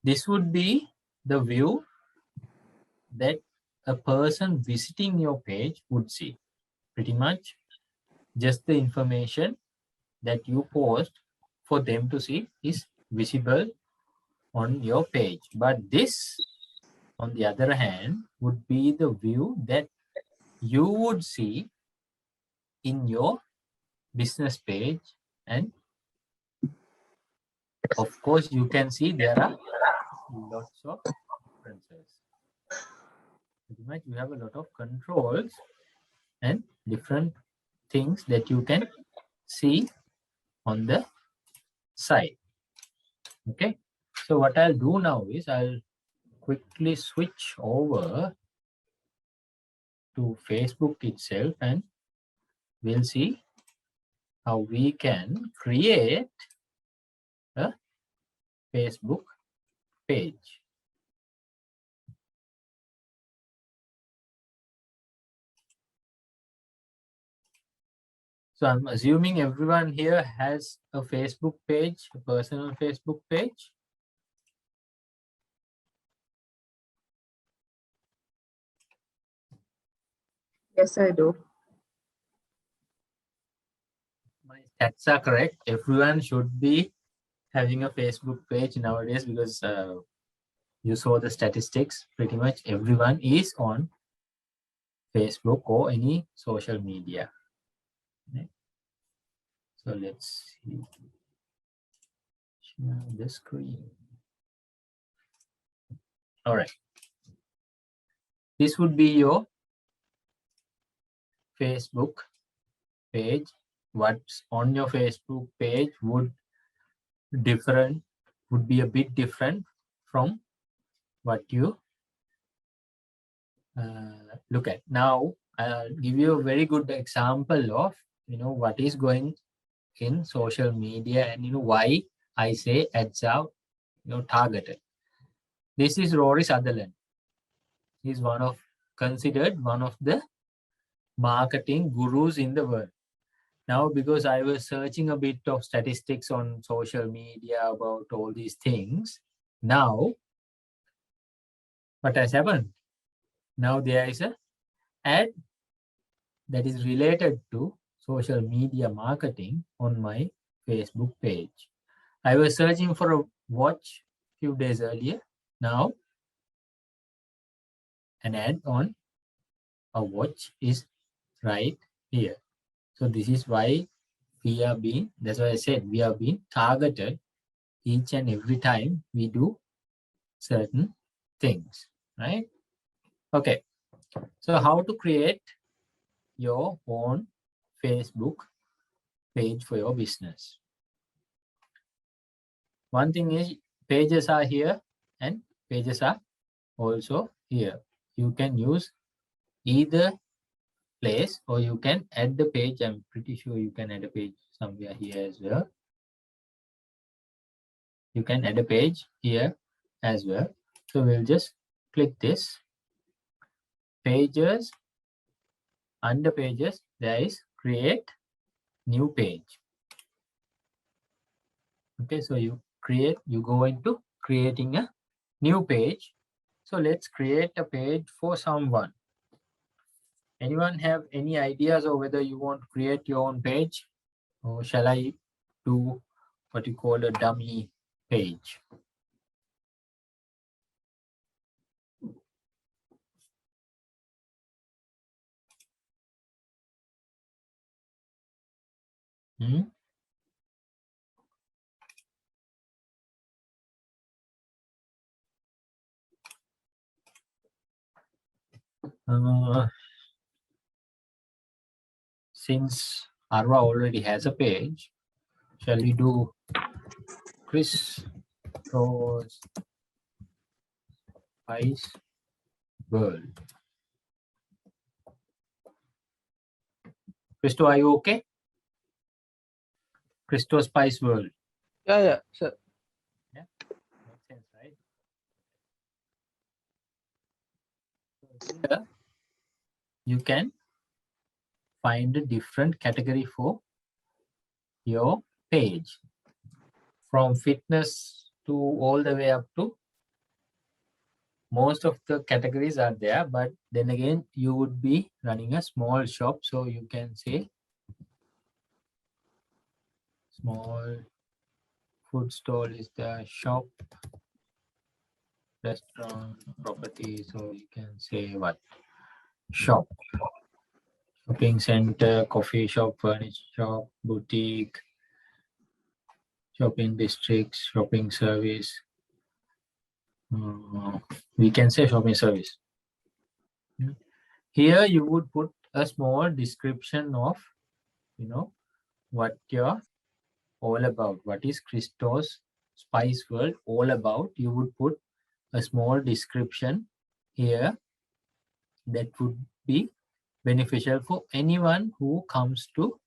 this would be the view that a person visiting your page would see. Pretty much just the information that you post for them to see is visible on your page. But this, on the other hand, would be the view that you would see in your business page. And of course, you can see there are lots of differences. Pretty much you have a lot of controls and different things that you can see on the side. Okay, so what I'll do now is I'll quickly switch over to Facebook itself, and we'll see how we can create a Facebook page. So I'm assuming everyone here has a Facebook page, a personal Facebook page. Yes, I do. My stats are correct. Everyone should be having a Facebook page nowadays, because you saw the statistics. Pretty much everyone is on Facebook or any social media. Right? So let's see. Share the screen. All right. This would be your Facebook page. What's on your Facebook page would be a bit different from what you look at. Now, I'll give you a very good example of what is going in social media, and why I say ads are targeted. This is Rory Sutherland. He's considered one of the marketing gurus in the world. Now, because I was searching a bit of statistics on social media about all these things, now what has happened? Now there is an ad that is related to social media marketing on my Facebook page. I was searching for a watch a few days earlier. Now an ad on a watch is right here. So this is why that's why I said we are being targeted each and every time we do certain things, right? Okay, so how to create your own Facebook page for your business? One thing is, pages are here and pages are also here. You can use either place, or you can add the page. I'm pretty sure you can add a page somewhere here as well. You can add a page here as well. So we'll just click this. Pages. Under pages, there is create new page. Okay, so you go into creating a new page. So let's create a page for someone. Anyone have any ideas or whether you want to create your own page, or shall I do what you call a dummy page? Since Arva already has a page, shall we do Chris Rose Ice World? Christo, are you okay? Christo Spice World. Yeah, sir. Yeah, makes sense, right? So here you can find a different category for your page, from fitness to all the way up to most of the categories are there, but then again you would be running a small shop, so you can say small food stall is the shop, restaurant, property, so you can say what? Shop, shopping center, coffee shop, furniture shop, boutique, shopping districts, shopping service. We can say shopping service. Here you would put a small description of, what you're all about. What is Christos Spice World all about? You would put a small description here that would be beneficial for anyone who comes to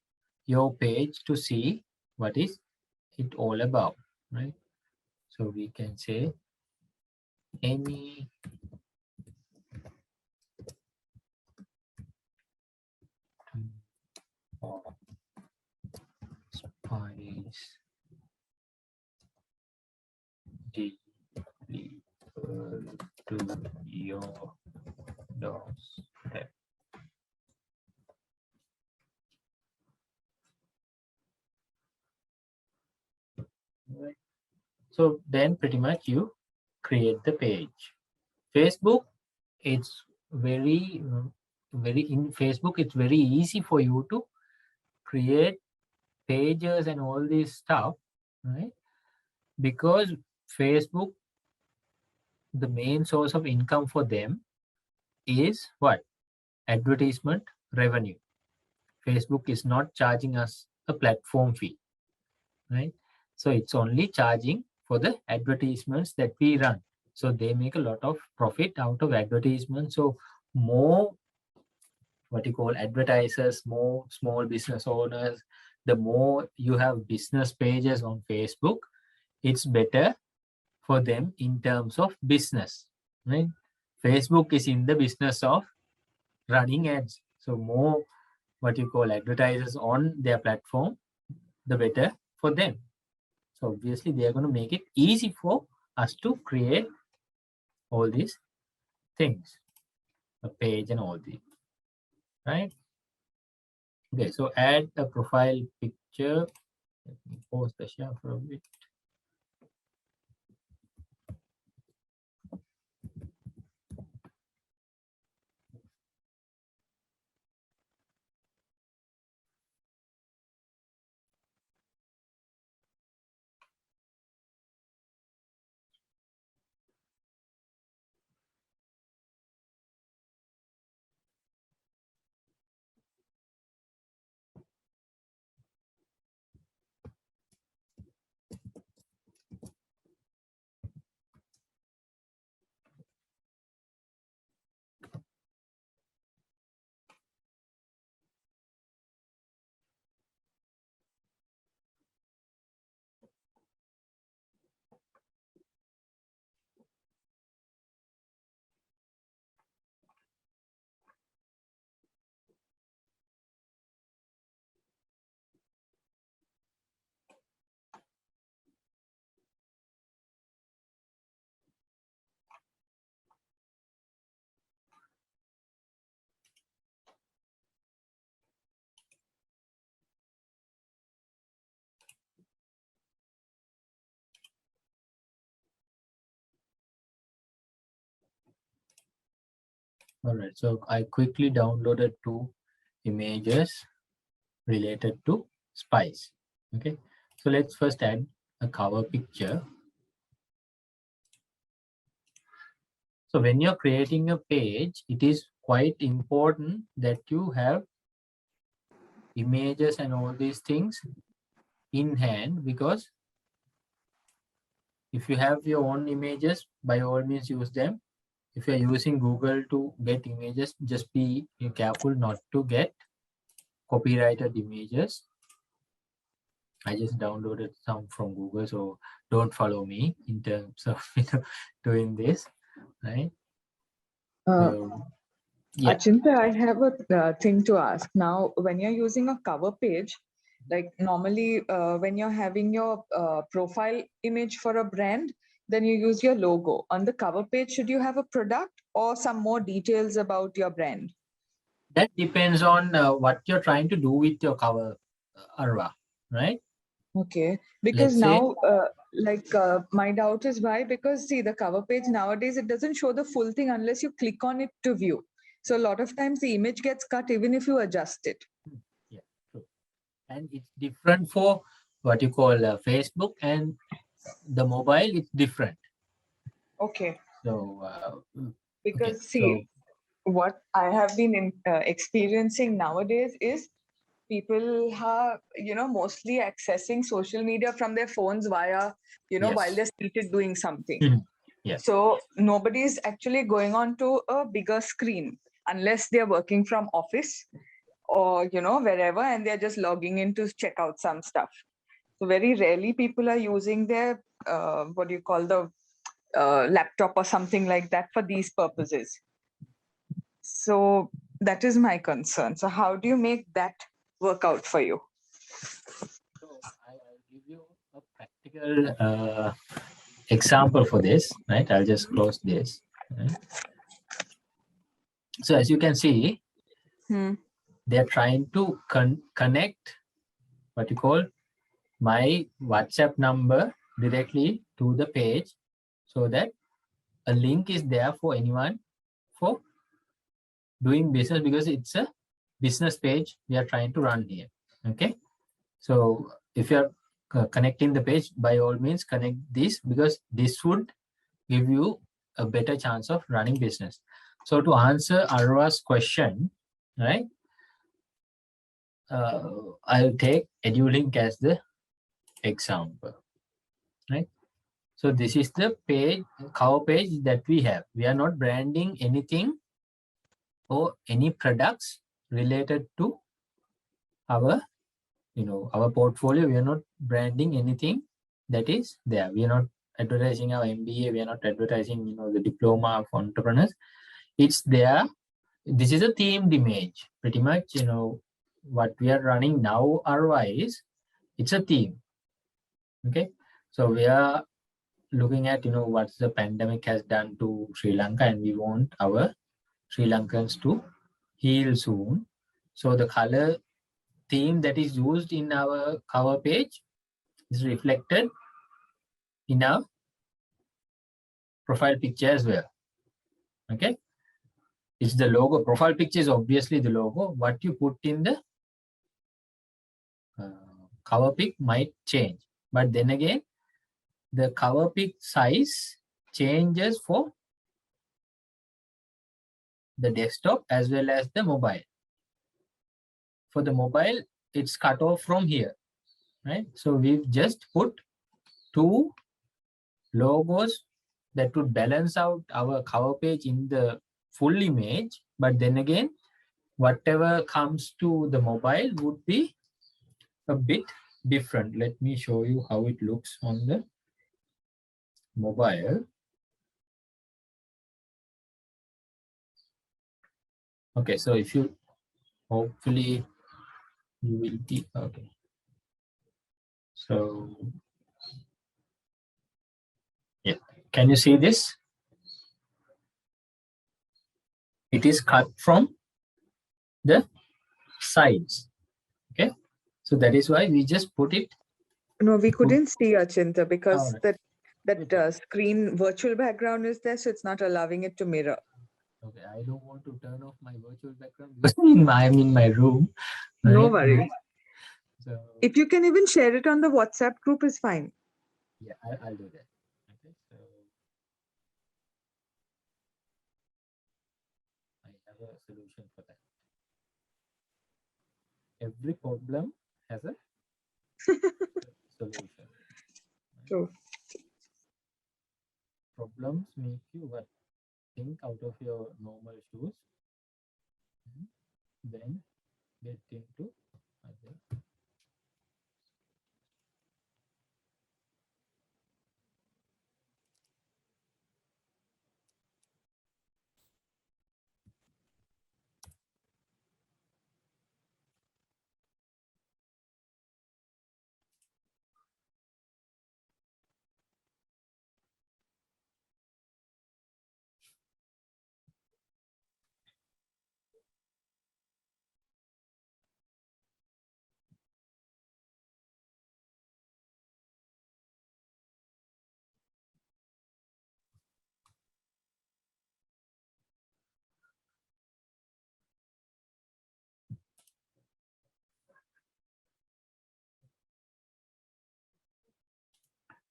your page to see what is it all about, right? So we can say any spice delivered to your doorstep. Right. So then pretty much you create the page. Facebook, it's very in Facebook, it's very easy for you to create pages and all this stuff, right? Because Facebook, the main source of income for them is what? Advertisement revenue. Facebook is not charging us a platform fee, right? So it's only charging for the advertisements that we run. So they make a lot of profit out of advertisements. So more what you call advertisers, more small business owners, the more you have business pages on Facebook, it's better for them in terms of business, right? Facebook is in the business of running ads. So more what you call advertisers on their platform, the better for them. So obviously they are going to make it easy for us to create all these things, a page and all these, right? Okay, so add a profile picture. Let me pause the share for a bit. All right, so I quickly downloaded 2 images related to spice. Okay, so let's first add a cover picture. So when you're creating a page, it is quite important that you have images and all these things in hand, because if you have your own images, by all means use them. If you're using Google to get images, just be careful not to get copyrighted images. I just downloaded some from Google, so don't follow me in terms of doing this, right? Yeah. Achinta, I have a thing to ask. Now, when you're using a cover page, like normally when you're having your profile image for a brand, then you use your logo. On the cover page, should you have a product or some more details about your brand? That depends on what you're trying to do with your cover, Arva, right? Okay, because Let's say, now, my doubt is why? Because see, the cover page nowadays, it doesn't show the full thing unless you click on it to view. So a lot of times the image gets cut even if you adjust it. yeah, true. And it's different for what you call Facebook, and the mobile, it's different. Okay. So, Because okay, see, what I have been experiencing nowadays is people are, mostly accessing social media from their phones via, yes. while they're seated doing something. Mhm. Yes. So nobody's actually going on to a bigger screen unless they're working from office or, wherever, and they're just logging in to check out some stuff. So very rarely people are using their, the laptop or something like that for these purposes. So that is my concern. So how do you make that work out for you? So I'll give you a practical example for this, right? I'll just close this. Right? So as you can see, they're trying to connect what you call my WhatsApp number directly to the page, so that a link is there for anyone for doing business, because it's a business page we are trying to run here. Okay, so if you're connecting the page, by all means connect this, because this would give you a better chance of running business. So to answer Arva's question, right, I'll take Edulink as the example, right? So this is the page, cover page that we have. We are not branding anything or any products related to our, our portfolio. We are not branding anything that is there. We are not advertising our MBA. We are not advertising, the diploma of entrepreneurs. It's there. This is a themed image. Pretty much, what we are running now, otherwise, it's a theme. Okay. So we are looking at, what the pandemic has done to Sri Lanka, and we want our Sri Lankans to heal soon. So the color theme that is used in our cover page is reflected in our profile picture as well. Okay. It's the logo. Profile picture is obviously the logo. What you put in the cover pic might change. But then again, the cover pic size changes for the desktop as well as the mobile. For the mobile, it's cut off from here, right? So we've just put two logos that would balance out our cover page in the full image. But then again, whatever comes to the mobile would be a bit different. Let me show you how it looks on the mobile. Okay, so if you, hopefully you will be, okay. So, yeah, can you see this? It is cut from the sides. Okay, so that is why we just put it. No, we couldn't see Achinta because All right. that screen virtual background is there, so it's not allowing it to mirror. Okay, I don't want to turn off my virtual background because I'm in my room. Right? No worries. So, if you can even share it on the WhatsApp group is fine. Yeah, I'll do that. Okay, so I have a solution for that. Every problem has a solution. True. Problems make you think out of your normal shoes. Then get into other.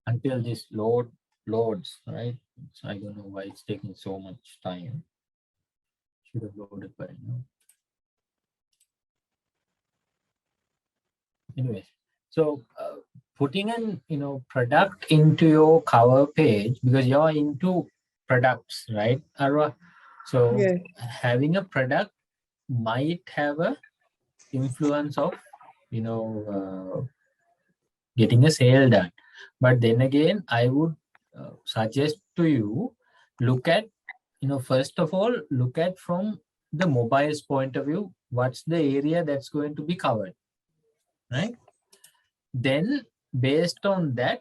Until this loads, right? So I don't know why it's taking so much time. Should have loaded by now. Anyways, so putting an product into your cover page, because you're into products, right, Arwa? So Yes. having a product might have a influence of getting a sale done. But then again, I would suggest to you, look at, first of all, look at from the mobile's point of view, what's the area that's going to be covered, right? Then based on that,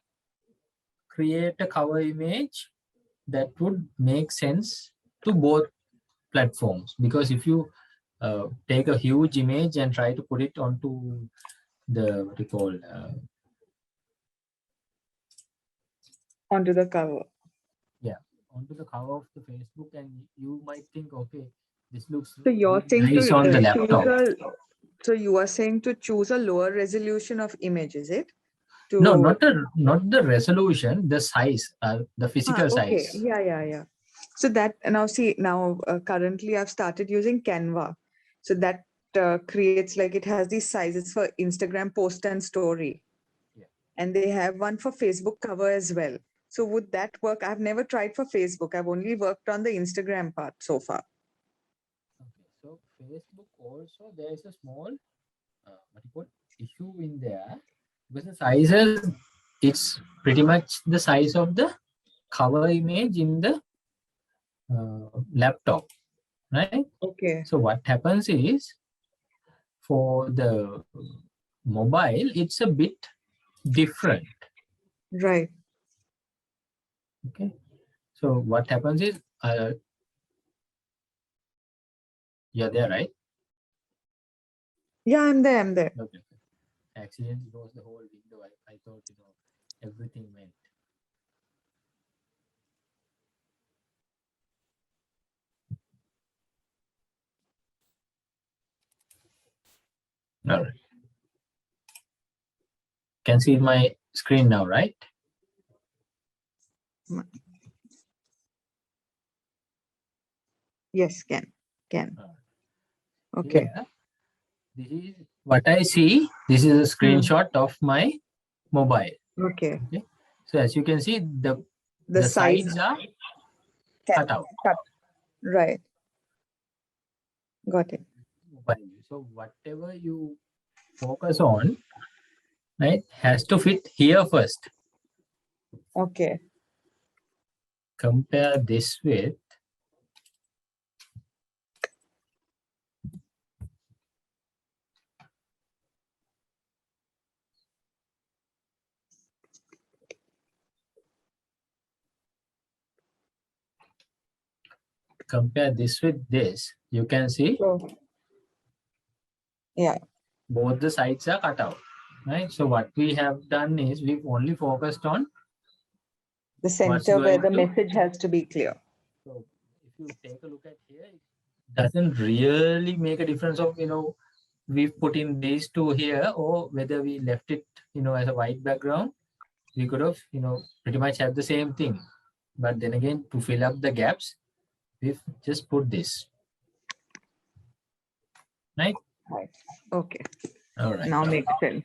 create a cover image that would make sense to both platforms. Because if you take a huge image and try to put it onto the, what you call, Onto the cover. yeah, onto the cover of the Facebook, and you might think, okay, this looks So you're saying nice to on the choose laptop. so you are saying to choose a lower resolution of image, is it? No, To not the resolution, the size, the physical okay. size. Yeah. So that now see now currently I've started using Canva. So that creates like it has these sizes for Instagram post and story. Yeah. And they have one for Facebook cover as well. So would that work? I've never tried for Facebook. I've only worked on the Instagram part so far. Okay, so Facebook also, there is a small what you call issue in there, because the sizes, it's pretty much the size of the cover image in the laptop, right? Okay. So what happens is, for the mobile, it's a bit different. Right. Okay, so what happens is, you're there, right? Yeah, I'm there. Okay. I accidentally closed the whole window. I thought everything went. All right. Can see my screen now, right? Yes, can. All right. Okay. Here, this is what I see. This is a screenshot of my mobile. Okay. Okay. So as you can see, The size sides are cut out. cut. Right. Got it. Mobile. So whatever you focus on, right, has to fit here first. Okay. Compare this with this. You can see Yeah. both the sides are cut out, right? So what we have done is, we've only focused on The what's center where going the to. message has to be clear. So if you take a look at here, it doesn't really make a difference of, we've put in these two here, or whether we left it, as a white background. We could have, pretty much have the same thing. But then again, to fill up the gaps, we've just put this. Right? Right. Okay. All right. Now makes sense.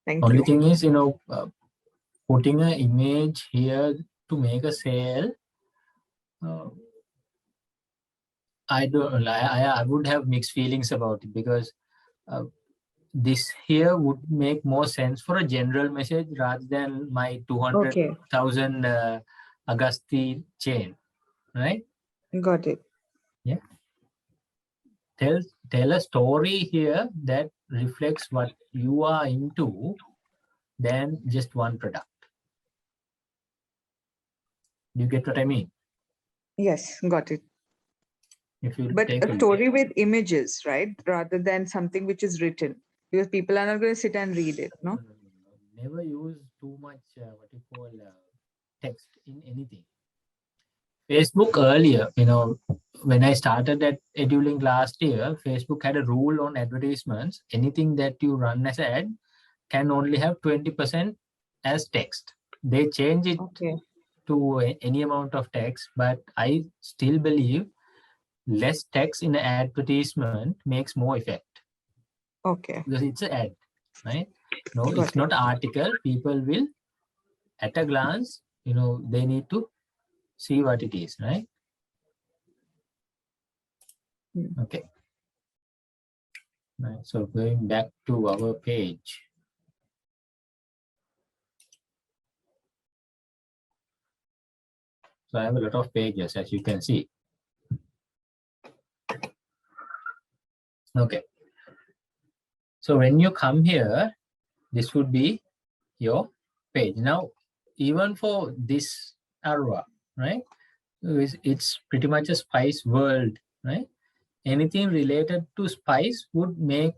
Thank Only you. thing is, putting an image here to make a sale, I don't. I would have mixed feelings about it, because this here would make more sense for a general message rather than my Okay, 200,000 Agasti chain, right? got it. Yeah. Tell a story here that reflects what you are into than just one product. You get what I mean? Yes, got it. If you But take a a look. story with images, right? Rather than something which is written, because people are not going to sit and read it, no? Never use too much what you call text in anything. Facebook earlier, when I started at Edulink last year, Facebook had a rule on advertisements. Anything that you run as an ad can only have 20% as text. They change it Okay, to any amount of text, but I still believe less text in an advertisement makes more effect, okay, because it's an ad, right? No, got it's it. not article. People will, at a glance, they need to see what it is, right? Hmm. Okay. Right. So going back to our page. So I have a lot of pages, as you can see. Okay. So when you come here, this would be your page. Now, even for this Arwa, right? It's pretty much a spice world, right? Anything related to spice would make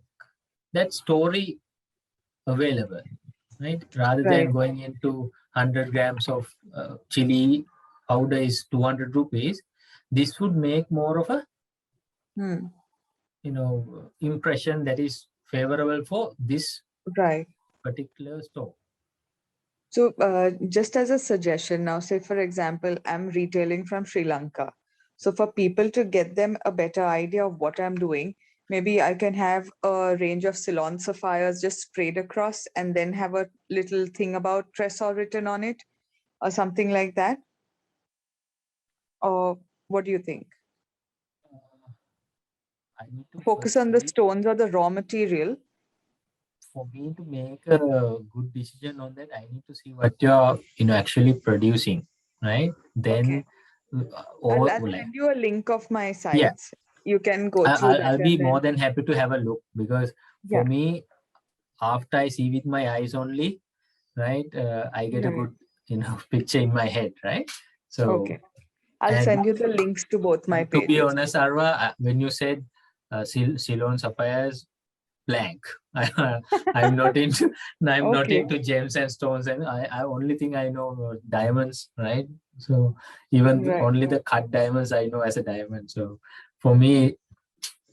that story available, right? Rather than Right. going into 100 grams of chili powder is 200 rupees, this would make more of a Hmm. impression that is favorable for this Right. particular store. So, just as a suggestion, now, say for example, I'm retailing from Sri Lanka. So, for people to get them a better idea of what I'm doing, maybe I can have a range of Ceylon sapphires just sprayed across and then have a little thing about Tresor written on it or something like that. Or what do you think? I need to Focus first on the see, stones or the raw material. for me to make a good decision on that, I need to see what you're actually producing, right? Okay. Then I'll, or I'll like, send you a link of my yeah, sites. You can go through I'll that be and more then, than happy to have a look, because yeah. for me, after I see with my eyes only, right, I get a Right. good picture in my head, right? So, Okay. I'll and send you the links to both my to be pages. honest, Arwa, when you said Ceylon sapphires, blank. I'm not into I'm not Okay. into gems and stones, and I only thing I know diamonds, right? So even Right. only the cut diamonds I know as a diamond. So for me,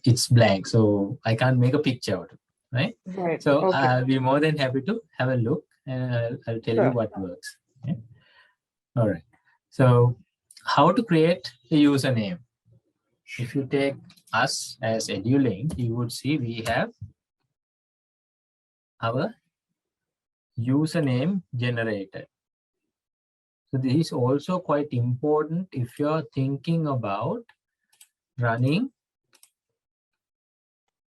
it's blank. So I can't make a picture out of it, right? Right. So Okay. I'll be more than happy to have a look, and I'll tell you Sure. what works. Okay? All right. So how to create a username? If you take us as Edulink, you would see we have our username generator. So this is also quite important if you're thinking about running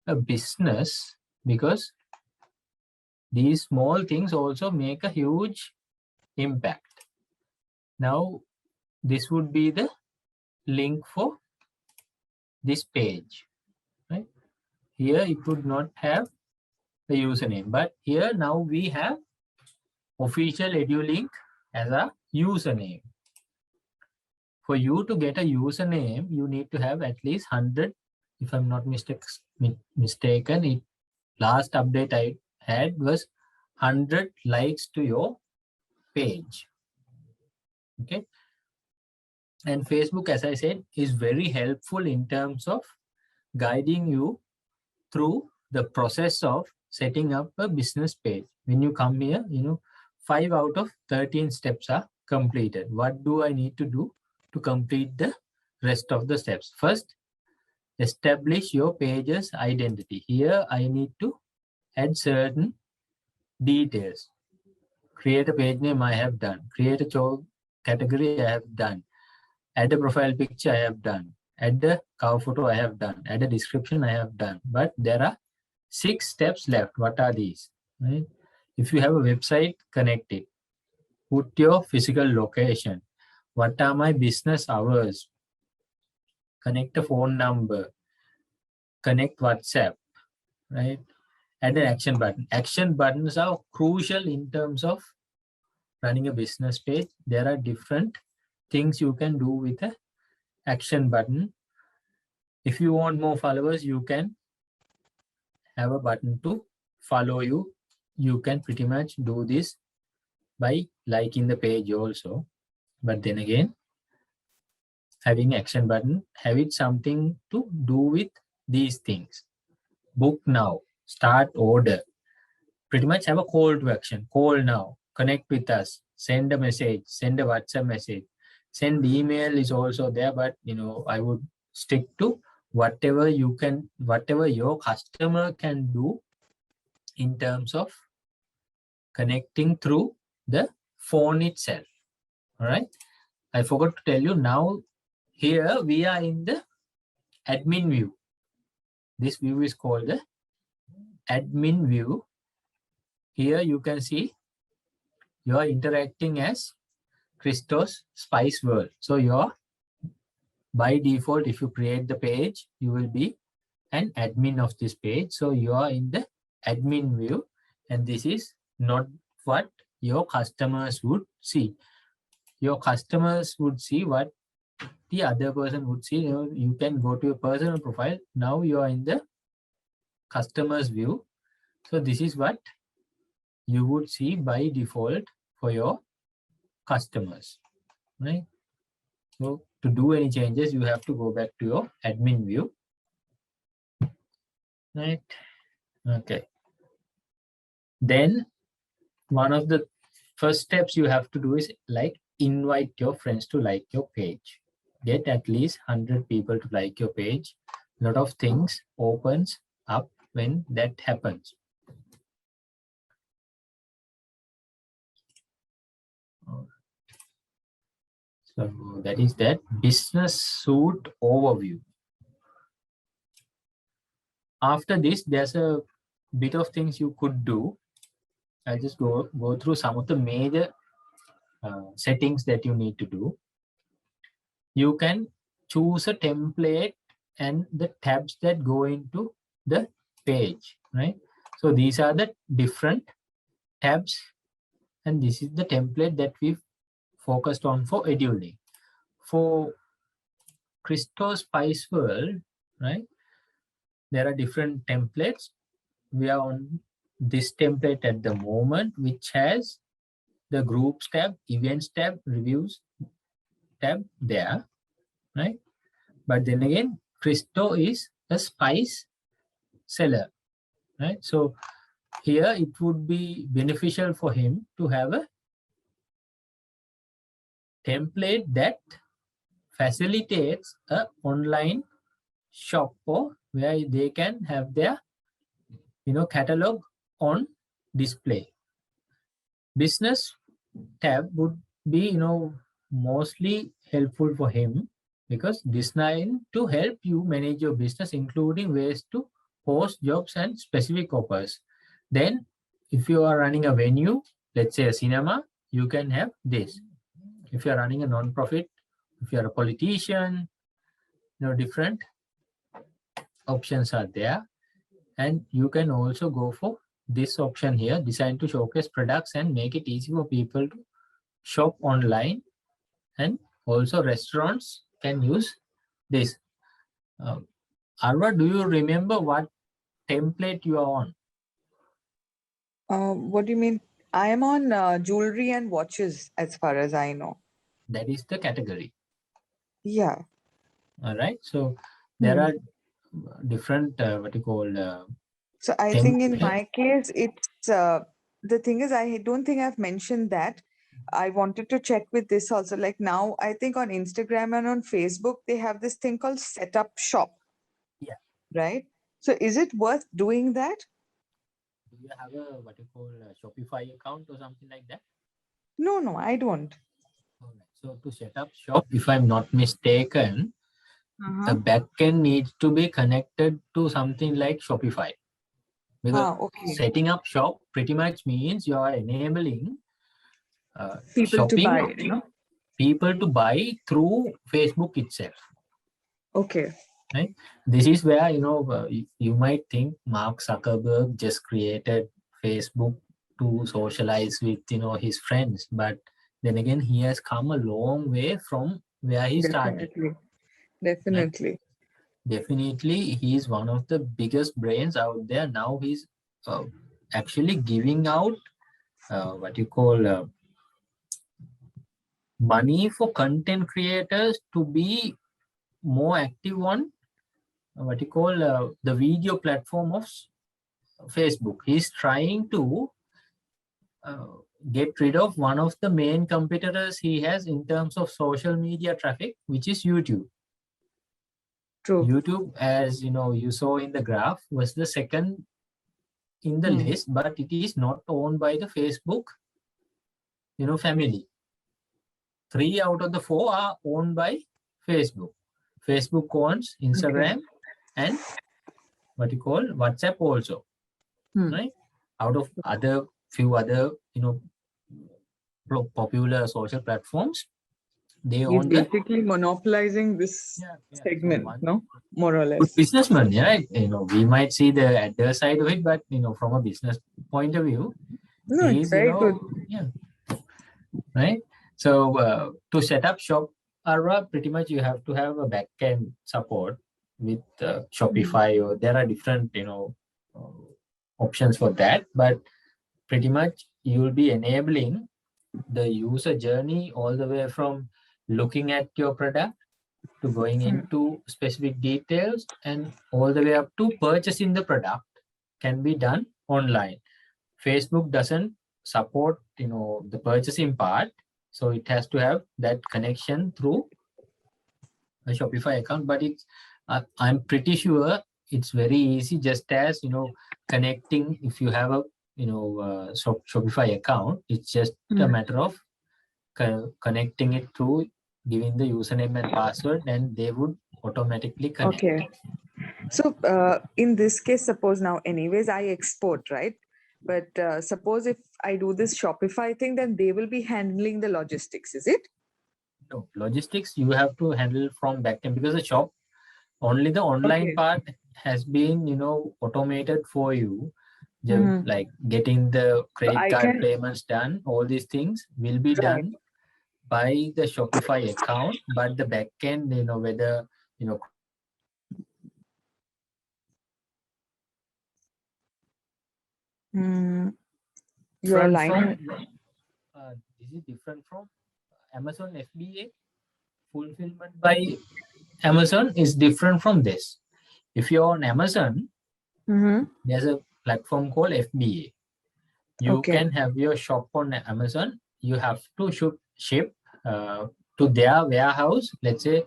a business, because these small things also make a huge impact. Now, this would be the link for this page, right? Here it would not have the username, but here now we have official Edulink as a username. For you to get a username, you need to have at least 100, if I'm not mistaken, it last update I had was 100 likes to your page. Okay. And Facebook, as I said, is very helpful in terms of guiding you through the process of setting up a business page. When you come here, 5 out of 13 steps are completed. What do I need to do to complete the rest of the steps? First, establish your page's identity. Here, I need to add certain details. Create a page name, I have done. Create a category, I have done. Add a profile picture, I have done. Add the cover photo I have done. Add a description I have done. But there are 6 steps left. What are these? Right? If you have a website, connect it. Put your physical location. What are my business hours? Connect a phone number. Connect WhatsApp. Right? Add an action button. Action buttons are crucial in terms of running a business page. There are different things you can do with an action button. If you want more followers, you can have a button to follow you. You can pretty much do this by liking the page also. But then again, having action button, have it something to do with these things. Book now, start order. Pretty much have a call to action. Call now, connect with us, send a message, send a WhatsApp message, send email is also there, but I would stick to whatever you can, whatever your customer can do in terms of connecting through the phone itself. All right. I forgot to tell you, now here we are in the admin view. This view is called the admin view. Here you can see you are interacting as Christos Spice World. So you're by default, if you create the page, you will be an admin of this page. So you are in the admin view, and this is not what your customers would see. Your customers would see what the other person would see. You can go to your personal profile. Now you are in the customer's view. So this is what you would see by default for your customers, right? So to do any changes, you have to go back to your admin view, right? Okay. Then one of the first steps you have to do is invite your friends to like your page. Get at least 100 people to like your page. A lot of things opens up when that happens. So that is that business suite overview. After this, there's a bit of things you could do. I'll just go through some of the major settings that you need to do. You can choose a template and the tabs that go into the page, right? So these are the different tabs, and this is the template that we've focused on for Edulink. For Christos Spice World, right, there are different templates. We are on this template at the moment, which has the groups tab, events tab, reviews tab there, right? But then again, Christo is a spice seller, right? So here it would be beneficial for him to have a template that facilitates an online shop or where they can have their catalog on display. Business tab would be mostly helpful for him, because designed to help you manage your business, including ways to post jobs and specific offers. Then if you are running a venue, let's say a cinema, you can have this. If you are running a non-profit, if you are a politician, different options are there. And you can also go for this option here, designed to showcase products and make it easy for people to shop online. And also restaurants can use this. Arwa, do you remember what template you are on? What do you mean? I am on jewelry and watches, as far as I know. That is the category. Yeah. All right. So there are different, what you call. So I think in my case, it's the thing is, I don't think I've mentioned that. I wanted to check with this also. Like now, I think on Instagram and on Facebook, they have this thing called setup shop. Yeah. Right. So is it worth doing that? Do you have a what you call a Shopify account or something like that? No, I don't. All right. So to set up shop, if I'm not mistaken, a backend needs to be connected to something like Shopify. Because Okay. setting up shop pretty much means you are enabling People to shopping, buy, people to buy through Facebook itself. Okay. Right. This is where, you might think Mark Zuckerberg just created Facebook to socialize with, his friends. But then again, he has come a long way from where he started. Definitely. Right? Definitely, he is one of the biggest brains out there. Now he's actually giving out what you call money for content creators to be more active on what you call the video platform of Facebook. He's trying to get rid of one of the main competitors he has in terms of social media traffic, which is YouTube. True. YouTube, as you saw in the graph, was the second in the list, but it is not owned by the Facebook, family. 3 out of the 4 are owned by Facebook. Facebook owns Instagram and what you call WhatsApp also, right? Out of few other popular social platforms, they He's own basically monopolizing this segment, no? More or less. Businessman, yeah. We might see the adverse side of it, but from a business point of view, it's very good. Yeah, right. So to set up shop, pretty much you have to have a backend support with Shopify, or there are different options for that, but pretty much you will be enabling the user journey all the way from looking at your product to going into specific details, and all the way up to purchasing the product can be done online. Facebook doesn't support the purchasing part, so it has to have that connection through a Shopify account. But it's I'm pretty sure it's very easy, just as connecting. If you have a Shopify account, it's just a matter of connecting it through giving the username and password, and they would automatically connect. Okay. So in this case, suppose now anyways I export, right? But suppose if I do this Shopify thing, then they will be handling the logistics, is it? No, logistics you have to handle from backend, because the shop, only the online part has been automated for you. Like getting the credit card payments done, all these things will be done by the Shopify account, but the backend, whether your line. This is different from Amazon FBA. Fulfillment by Amazon is different from this. If you're on Amazon, there's a platform called FBA. You can have your shop on Amazon. You have to ship to their warehouse, let's say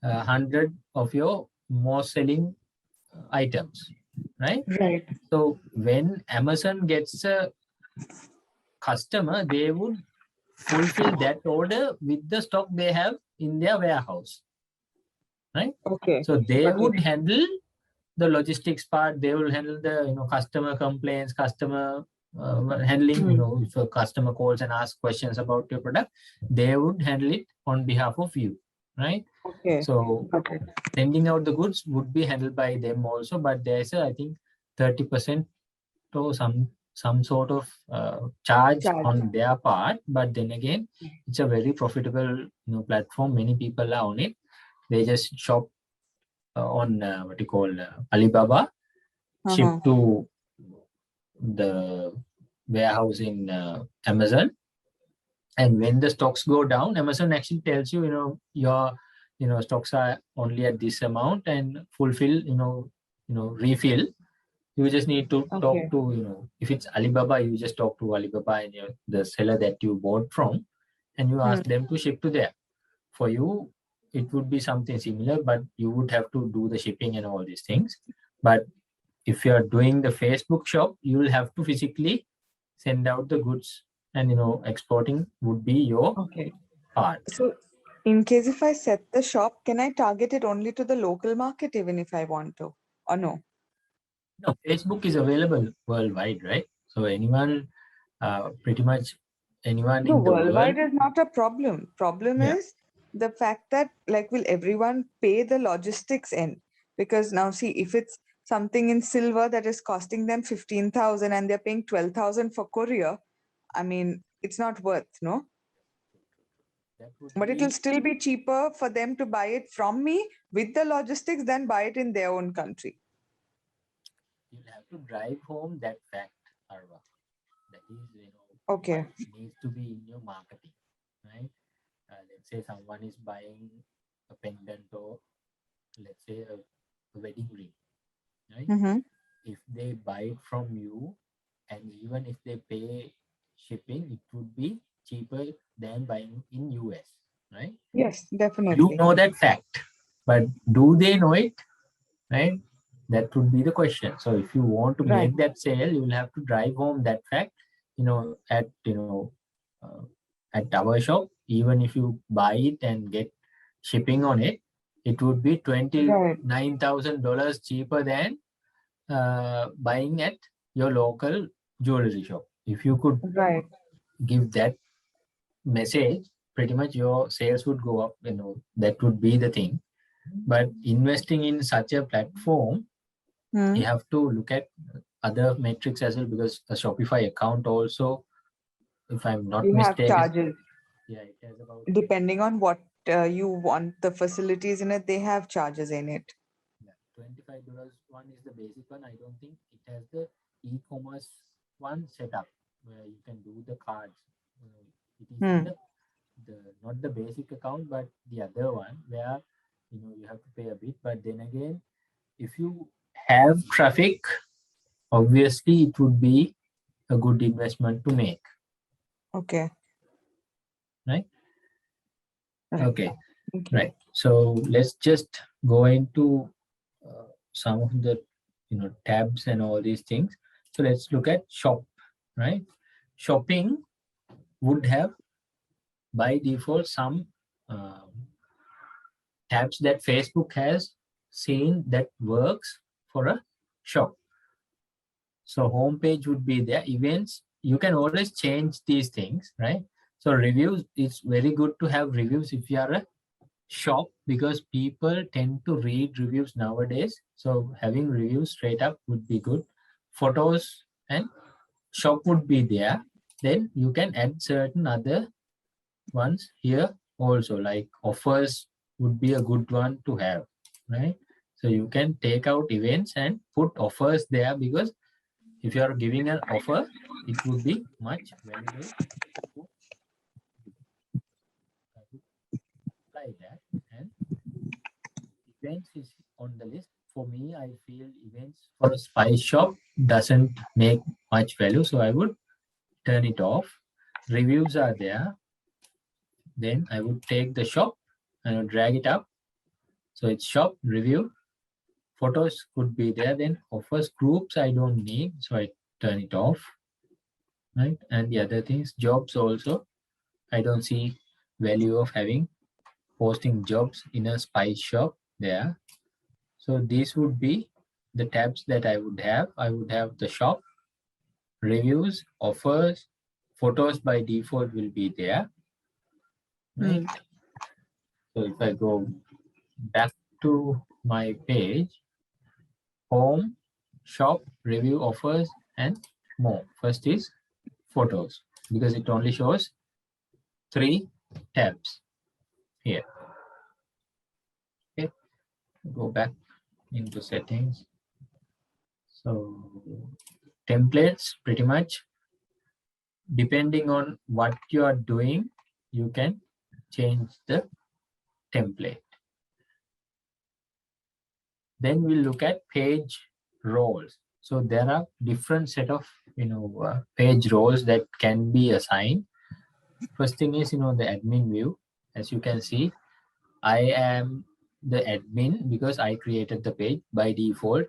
100 of your most selling items, right? Right. So when Amazon gets a customer, they would fulfill that order with the stock they have in their warehouse, right? Okay. So they would handle the logistics part. They will handle the customer complaints, customer handling. If a customer calls and asks questions about your product, they would handle it on behalf of you, right? Okay. So sending out the goods would be handled by them also, but there's I think 30% or some sort of charge on their part. But then again, it's a very profitable platform. Many people are on it. They just shop on what you call Alibaba, ship to the warehouse in Amazon, and when the stocks go down, Amazon actually tells you your stocks are only at this amount, and fulfill refill. You just need to talk to if it's Alibaba, you just talk to Alibaba and the seller that you bought from, and you ask them to ship to there. For you, it would be something similar, but you would have to do the shipping and all these things. But if you are doing the Facebook shop, you will have to physically send out the goods, and exporting would be your part. In case if I set the shop, can I target it only to the local market even if I want to? Or no? No, Facebook is available worldwide, right? So anyone, pretty much anyone No, in the world. worldwide is not a problem. Problem Yeah. is the fact that like will everyone pay the logistics end? Because now see if it's something in silver that is costing them 15,000 and they're paying 12,000 for courier, I mean it's not worth, no? That would But it will be, still be cheaper for them to buy it from me with the logistics than buy it in their own country. you'll have to drive home that fact, Arva. That is, Okay. what needs to be in your marketing, right? Let's say someone is buying a pendant or let's say a wedding ring, right? Mm-hmm. If they buy it from you, and even if they pay shipping, it would be cheaper than buying in US, right? Yes, You definitely. know that fact, but do they know it, right? That would be the question. So if you want to Right. make that sale, you will have to drive home that fact, at uh, at our shop. Even if you buy it and get shipping on it, it would be Right. $29,000 cheaper than buying at your local jewelry shop. If you could Right. give that message, pretty much your sales would go up. That would be the thing. But investing in such a platform, Hmm. you have to look at other metrics as well, because a Shopify account also, if I'm not You have mistaken, charges. yeah, it has about Depending on what you want the facilities in it, they have charges in it. yeah, $25 one is the basic one. I don't think it has the e-commerce one set up where you can do the cards. It is in Hmm. the not the basic account, but the other one where you have to pay a bit. But then again, if you have traffic, obviously it would be a good investment to make, Okay. right? Right. Okay, Thank you. right. So let's just go into some of the tabs and all these things. So let's look at shop, right? Shopping would have by default some tabs that Facebook has seen that works for a shop. So homepage would be there. Events, you can always change these things, right? So reviews, it's very good to have reviews if you are a shop, because people tend to read reviews nowadays. So having reviews straight up would be good. Photos and shop would be there. Then you can add certain other ones here also, like offers would be a good one to have, right? So you can take out events and put offers there, because if you are giving an offer, it would be much valuable to apply that. And events is on the list. For me, I feel events for a spice shop doesn't make much value, so I would turn it off. Reviews are there. Then I would take the shop and I would drag it up. So it's shop, review, photos could be there. Then offers, groups I don't need, so I turn it off, right? And the other things, jobs also, I don't see value of having posting jobs in a spice shop there. So these would be the tabs that I would have. I would have the shop, reviews, offers, photos by default will be there, right? So if I go back to my page, home, shop, review, offers, and more. First is photos, because it only shows 3 tabs here. Okay, go back into settings. So templates, pretty much depending on what you are doing, you can change the template. Then we'll look at page roles. So there are different set of page roles that can be assigned. First thing is the admin view. As you can see, I am the admin because I created the page. By default,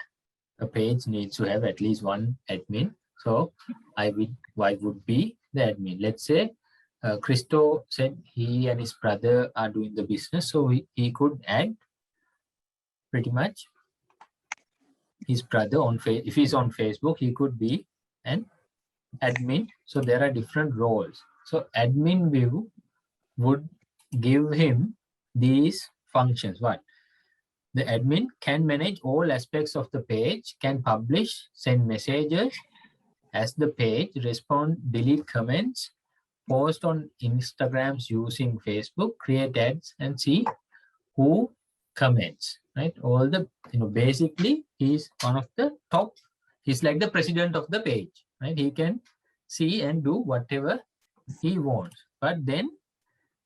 a page needs to have at least one admin. So I would be the admin. Let's say Christo said he and his brother are doing the business, so he could add pretty much his brother on if he's on Facebook, he could be an admin. So there are different roles. So admin view would give him these functions. What? The admin can manage all aspects of the page, can publish, send messages as the page, respond, delete comments, post on Instagrams using Facebook, create ads, and see who comments, right? All the, basically he's one of the top, he's like the president of the page, right? He can see and do whatever he wants. But then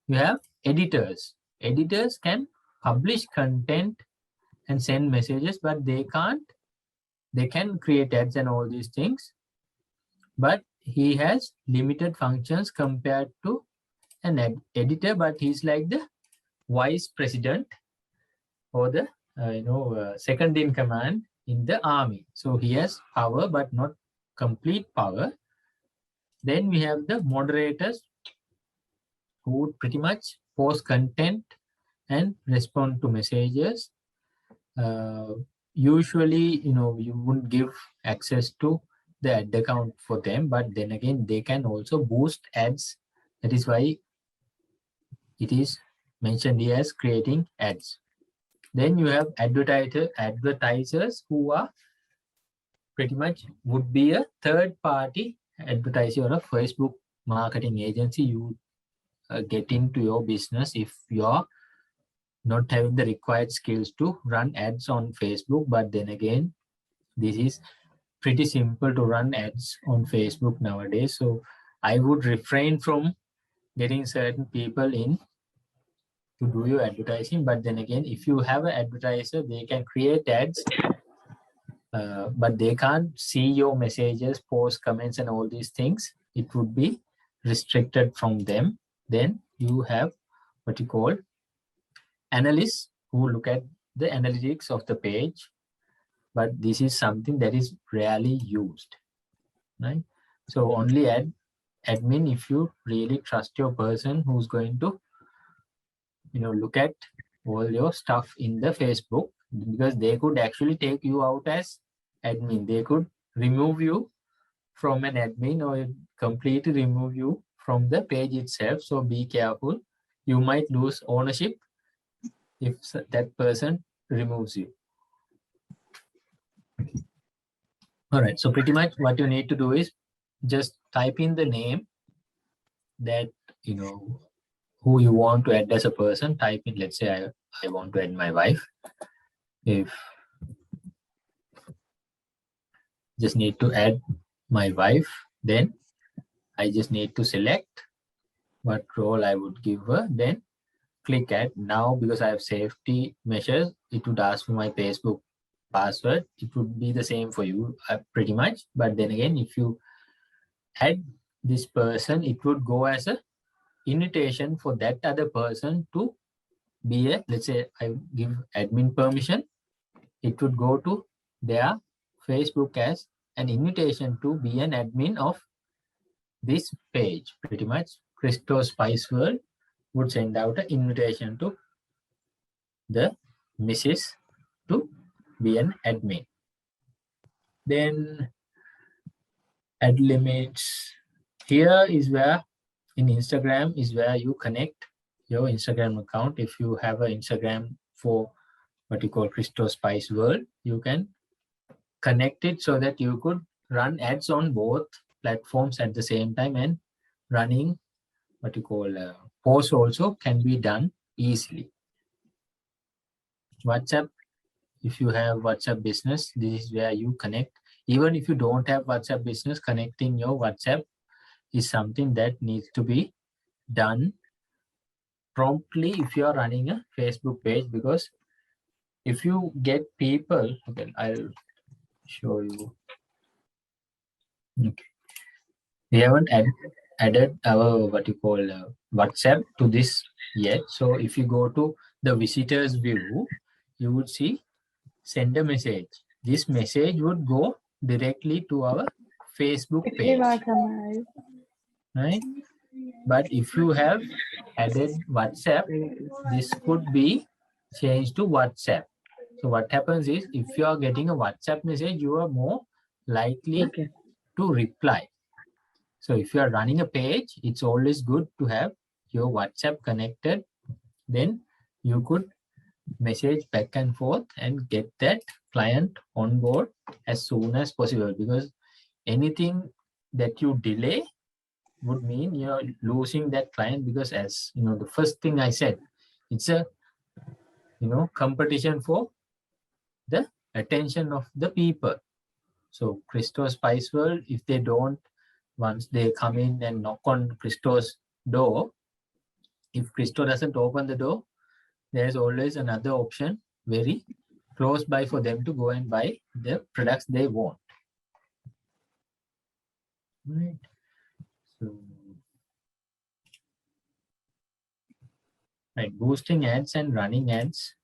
you have editors. Editors can publish content and send messages, but they can create ads and all these things, but he has limited functions compared to an editor, but he's like the vice president or the second in command in the army. So he has power, but not complete power. Then we have the moderators who would pretty much post content and respond to messages. Usually, you wouldn't give access to the ad account for them, but then again, they can also boost ads. That is why it is mentioned here as creating ads. Then you have advertisers who are pretty much would be a third party advertiser or a Facebook marketing agency. You get into your business if you're not having the required skills to run ads on Facebook. But then again, this is pretty simple to run ads on Facebook nowadays. So I would refrain from getting certain people in to do your advertising. But then again, if you have an advertiser, they can create ads, but they can't see your messages, post comments, and all these things. It would be restricted from them. Then you have what you call analysts who look at the analytics of the page, but this is something that is rarely used, right? So only admin if you really trust your person who's going to look at all your stuff in the Facebook, because they could actually take you out as admin. They could remove you from an admin or completely remove you from the page itself. So be careful. You might lose ownership if that person removes you. All right, so pretty much what you need to do is just type in the name that who you want to add as a person. Type in, let's say I want to add my wife. If just need to add my wife, then I just need to select what role I would give her, then click add. Now, because I have safety measures, it would ask for my Facebook password. It would be the same for you pretty much. But then again, if you add this person, it would go as a invitation for that other person to be a, let's say I give admin permission, it would go to their Facebook as an invitation to be an admin of this page. Pretty much Christo Spice World would send out an invitation to the Mrs. to be an admin. Then ad limits. Here is where in Instagram is where you connect your Instagram account. If you have an Instagram for what you call Christo Spice World, you can connect it so that you could run ads on both platforms at the same time, and running what you call posts also can be done easily. WhatsApp, if you have WhatsApp business, this is where you connect. Even if you don't have WhatsApp business, connecting your WhatsApp is something that needs to be done promptly if you are running a Facebook page, because if you get people, okay, I'll show you. Okay, we haven't added our what you call WhatsApp to this yet. So if you go to the visitors view, you would see send a message. This message would go directly to our Facebook page, right? But if you have added WhatsApp, this could be changed to WhatsApp. So what happens is, if you are getting a WhatsApp message, you are more likely Okay. to reply. So if you are running a page, it's always good to have your WhatsApp connected. Then you could message back and forth and get that client on board as soon as possible, because anything that you delay would mean you're losing that client, because, as you know, the first thing I said, it's a competition for the attention of the people. So Christos Spice World, if they don't, once they come in and knock on Christos' door, if Christo doesn't open the door, there's always another option very close by for them to go and buy the products they want. Right. So, right, boosting ads and running ads.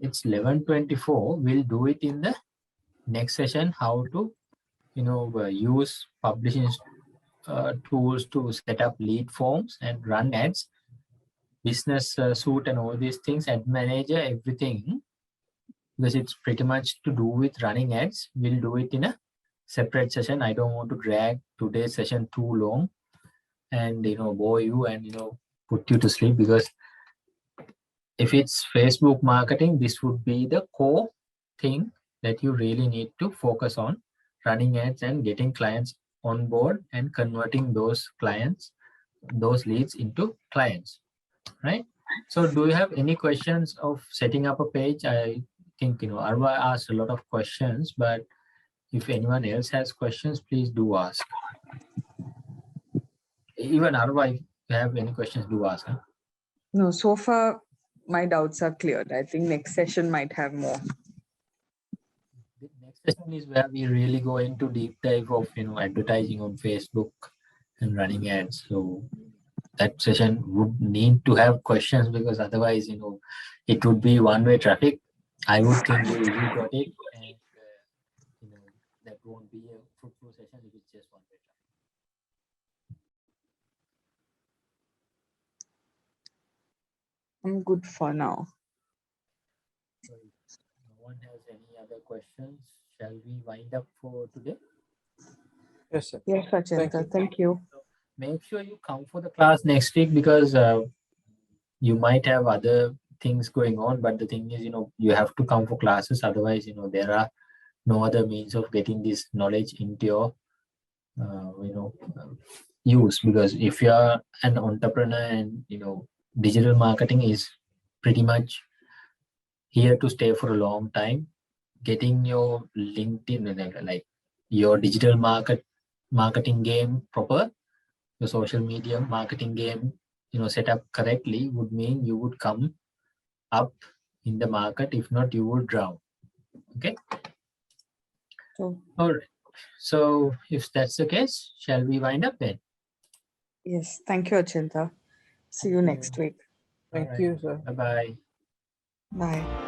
It's 11:24. We'll do it in the next session, how to use publishing tools to set up lead forms and run ads, business suite and all these things, ad manager, everything, because it's pretty much to do with running ads. We'll do it in a separate session. I don't want to drag today's session too long and bore you and put you to sleep, because if it's Facebook marketing, this would be the core thing that you really need to focus on: running ads and getting clients on board and converting those leads into clients, right? So do you have any questions of setting up a page? I think Arva asked a lot of questions, but if anyone else has questions, please do ask. Even Arva, if you have any questions, do ask. Huh? No, so far my doubts are cleared. I think next session might have more. The next session is where we really go into deep dive of advertising on Facebook and running ads. So that session would need to have questions, because otherwise it would be one-way traffic. I would think you got it, and that won't be a fruitful session if it's just one-way traffic. I'm good for now. So if no one has any other questions, shall we wind up for today? Yes, sir. Yes, Achinta. Thank you. So make sure you come for the class next week, because you might have other things going on, but the thing is, you have to come for classes. Otherwise, there are no other means of getting this knowledge into your use, because if you are an entrepreneur and digital marketing is pretty much here to stay for a long time, getting your LinkedIn, like your digital marketing game proper, your social media marketing game set up correctly, would mean you would come up in the market. If not, you would drown. Okay. So, all right. So if that's the case, shall we wind up then? yes, thank you, Achinta. See you next week. Thank you, sir. Bye-bye. Bye.